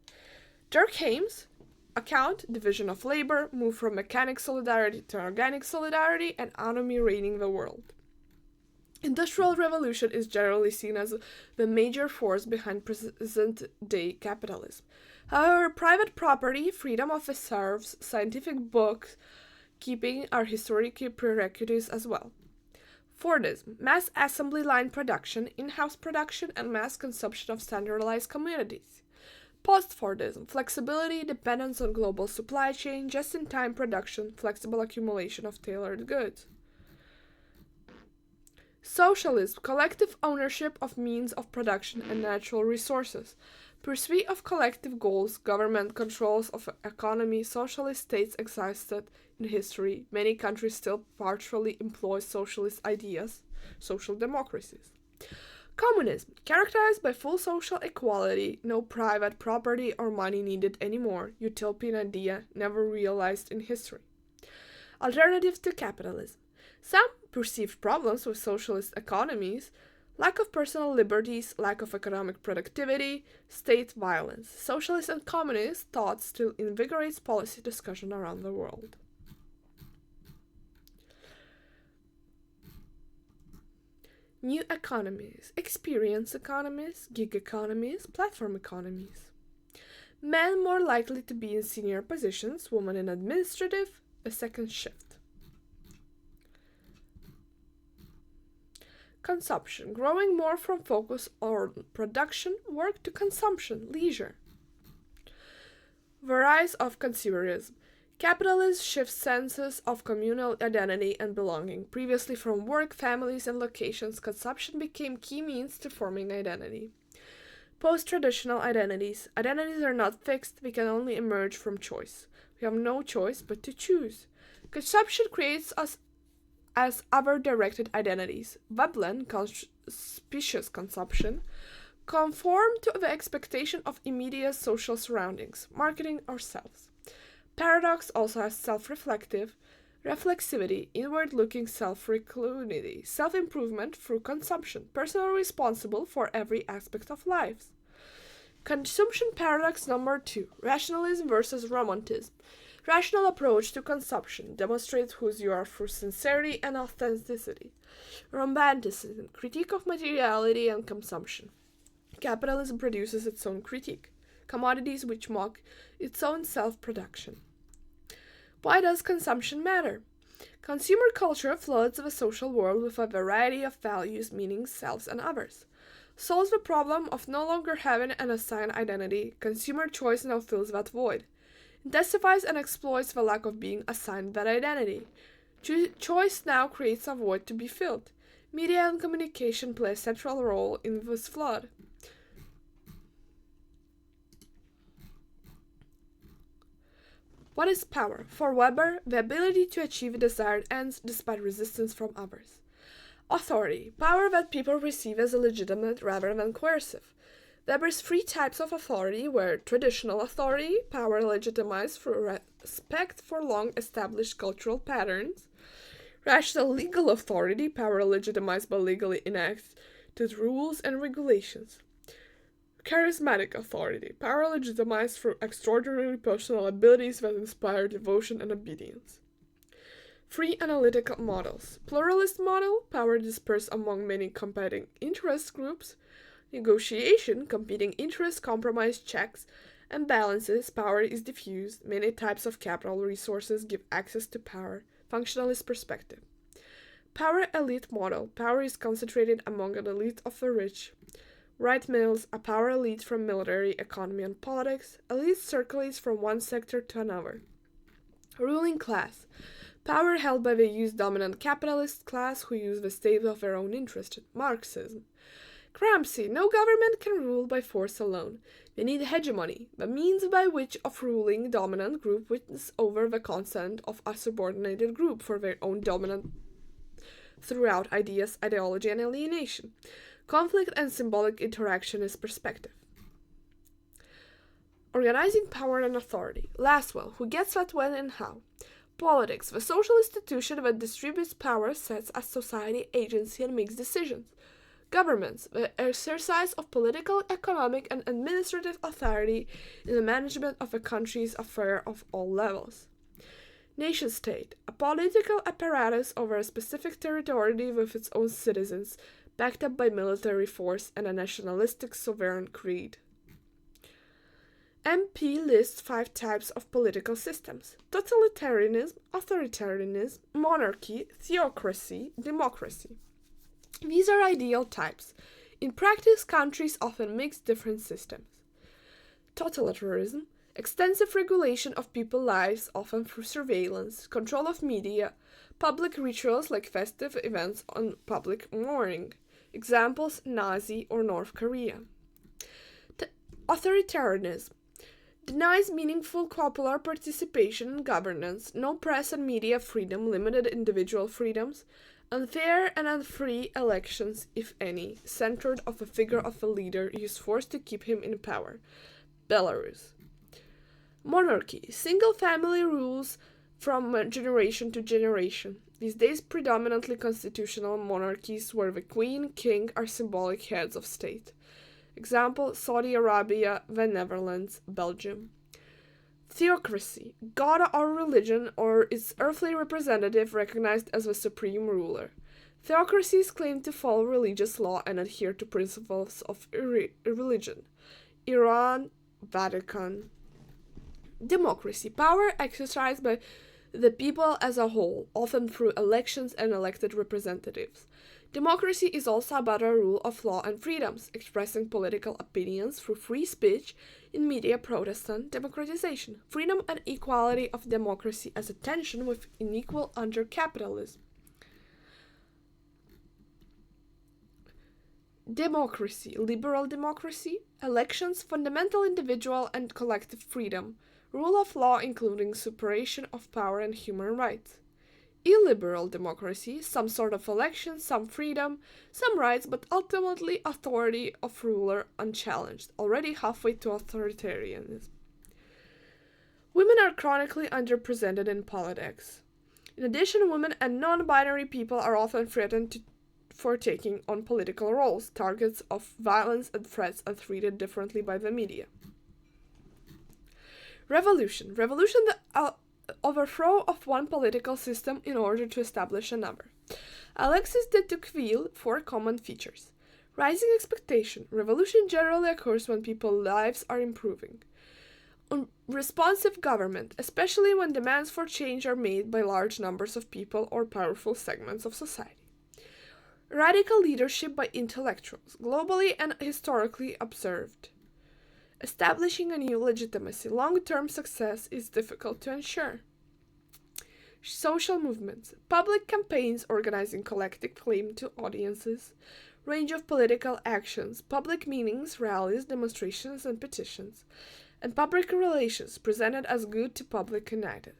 Durkheim's account. Division of labor, move from mechanic solidarity to organic solidarity, and autonomy reigning the world. Industrial revolution is generally seen as the major force behind present-day capitalism. However, private property, freedom of the serfs, scientific book keeping are historic prerequisites as well. Fordism, mass assembly line production, in-house production, and mass consumption of standardized commodities. Post-Fordism, flexibility, dependence on global supply chain, just-in-time production, flexible accumulation of tailored goods. Socialism, collective ownership of means of production and natural resources. Pursuit of collective goals, government controls of economy, socialist states existed in history. Many countries still partially employ socialist ideas, social democracies. Communism, characterized by full social equality, no private property or money needed anymore, utopian idea never realized in history. Alternative to capitalism. Some perceived problems with socialist economies: lack of personal liberties, lack of economic productivity, state violence. Socialist and communist thought still invigorates policy discussion around the world. New economies, experience economies, gig economies, platform economies. Men more likely to be in senior positions, women in administrative, a second shift. Consumption, growing more from focus on production, work to consumption, leisure. The rise of consumerism. Capitalism shifts senses of communal identity and belonging. Previously from work, families, and locations, consumption became key means to forming identity. Post-traditional identities. Identities are not fixed, we can only emerge from choice. We have no choice but to choose. Consumption creates us as other-directed identities. Veblen, conspicuous consumption, conform to the expectation of immediate social surroundings, marketing ourselves. Paradox also has self-reflective, reflexivity, inward-looking self-recludity, self-improvement through consumption, personally responsible for every aspect of life. Consumption paradox number 2, rationalism versus romanticism. Rational approach to consumption demonstrates who you are through sincerity and authenticity. Romanticism, critique of materiality and consumption. Capitalism produces its own critique, commodities which mock its own self-production. Why does consumption matter? Consumer culture floods the social world with a variety of values, meanings, selves, and others. Solves the problem of no longer having an assigned identity. Consumer choice now fills that void. Intensifies and exploits the lack of being assigned that identity. Choice now creates a void to be filled. Media and communication play a central role in this flood. What is power? For Weber, the ability to achieve desired ends despite resistance from others. Authority, power that people receive as legitimate rather than coercive. Weber's 3 types of authority were traditional authority, power legitimized through respect for long-established cultural patterns; rational legal authority, power legitimized by legally enacted rules and regulations; charismatic authority, power legitimized through extraordinary personal abilities that inspire devotion and obedience. 3 analytical models. Pluralist model, power dispersed among many competing interest groups. Negotiation, competing interests, compromise, checks, and balances, power is diffused. Many types of capital resources give access to power. Functionalist perspective. Power elite model, power is concentrated among an elite of the rich. Right males, a power elite from military, economy, and politics. Elite circles from one sector to another. Ruling class, power held by the youth dominant capitalist class who use the state of their own interest. Marxism. Gramsci, no government can rule by force alone. They need hegemony, the means by which of ruling dominant group wins over the consent of a subordinated group for their own dominant throughout ideas, ideology, and alienation. Conflict and symbolic interaction is perspective. Organizing power and authority. Laswell, who gets that when and how. Politics, the social institution that distributes power, sets as society agency, and makes decisions. Governments, the exercise of political, economic, and administrative authority in the management of a country's affairs of all levels. Nation state, a political apparatus over a specific territory with its own citizens, backed up by military force and a nationalistic sovereign creed. MP lists 5 types of political systems: totalitarianism, authoritarianism, monarchy, theocracy, democracy. These are ideal types. In practice, countries often mix different systems. Totalitarianism, extensive regulation of people's lives, often through surveillance, control of media, public rituals like festive events on public mourning. Examples: Nazi or North Korea. Authoritarianism denies meaningful popular participation in governance, no press and media freedom, limited individual freedoms, unfair and unfree elections, if any, centered on the figure of a leader used force to keep him in power. Belarus. Monarchy, single family rules from generation to generation. These days predominantly constitutional monarchies where the queen, king are symbolic heads of state. Example: Saudi Arabia, the Netherlands, Belgium. Theocracy, God or religion or its earthly representative recognized as the supreme ruler. Theocracies claim to follow religious law and adhere to principles of religion. Iran, Vatican. Democracy, power exercised by the people as a whole, often through elections and elected representatives. Democracy is also about a rule of law and freedoms, expressing political opinions through free speech, in media Protestant democratization, freedom and equality of democracy as a tension with unequal under capitalism. Democracy, liberal democracy, elections, fundamental individual and collective freedom, rule of law including separation of power and human rights. Illiberal democracy, some sort of election, some freedom, some rights, but ultimately authority of ruler unchallenged, already halfway to authoritarianism. Women are chronically underrepresented in politics. In addition, women and non-binary people are often threatened for taking on political roles, targets of violence and threats, and treated differently by the media. Revolution. Revolution, the overthrow of one political system in order to establish another. Alexis de Tocqueville, 4 common features. Rising expectation. Revolution generally occurs when people's lives are improving. Responsive government, especially when demands for change are made by large numbers of people or powerful segments of society. Radical leadership by intellectuals, globally and historically observed. Establishing a new legitimacy, long-term success is difficult to ensure. Social movements, public campaigns organizing collective claim to audiences, range of political actions, public meetings, rallies, demonstrations, and petitions, and public relations presented as good to public united.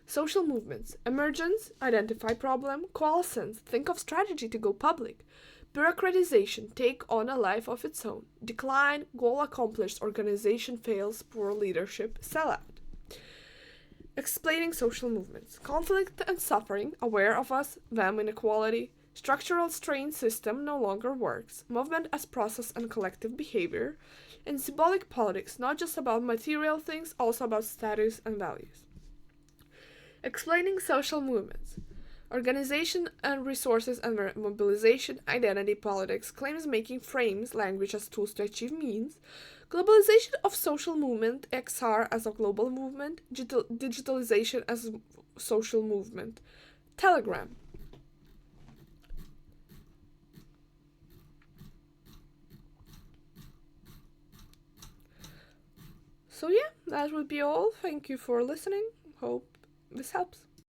Social movements, emergence, identify problem, coalescence, think of strategy to go public, bureaucratization, take on a life of its own, decline, goal accomplished, organization fails, poor leadership, sellout. Explaining social movements, conflict and suffering, aware of us, them, inequality, structural strain system no longer works, movement as process and collective behavior, and symbolic politics, not just about material things, also about status and values. Explaining social movements, organization and resources and mobilization, identity politics, claims making frames, language as tools to achieve means, globalization of social movement, XR as a global movement, digitalization as social movement. Telegram. So yeah, that would be all. Thank you for listening. Hope this helps.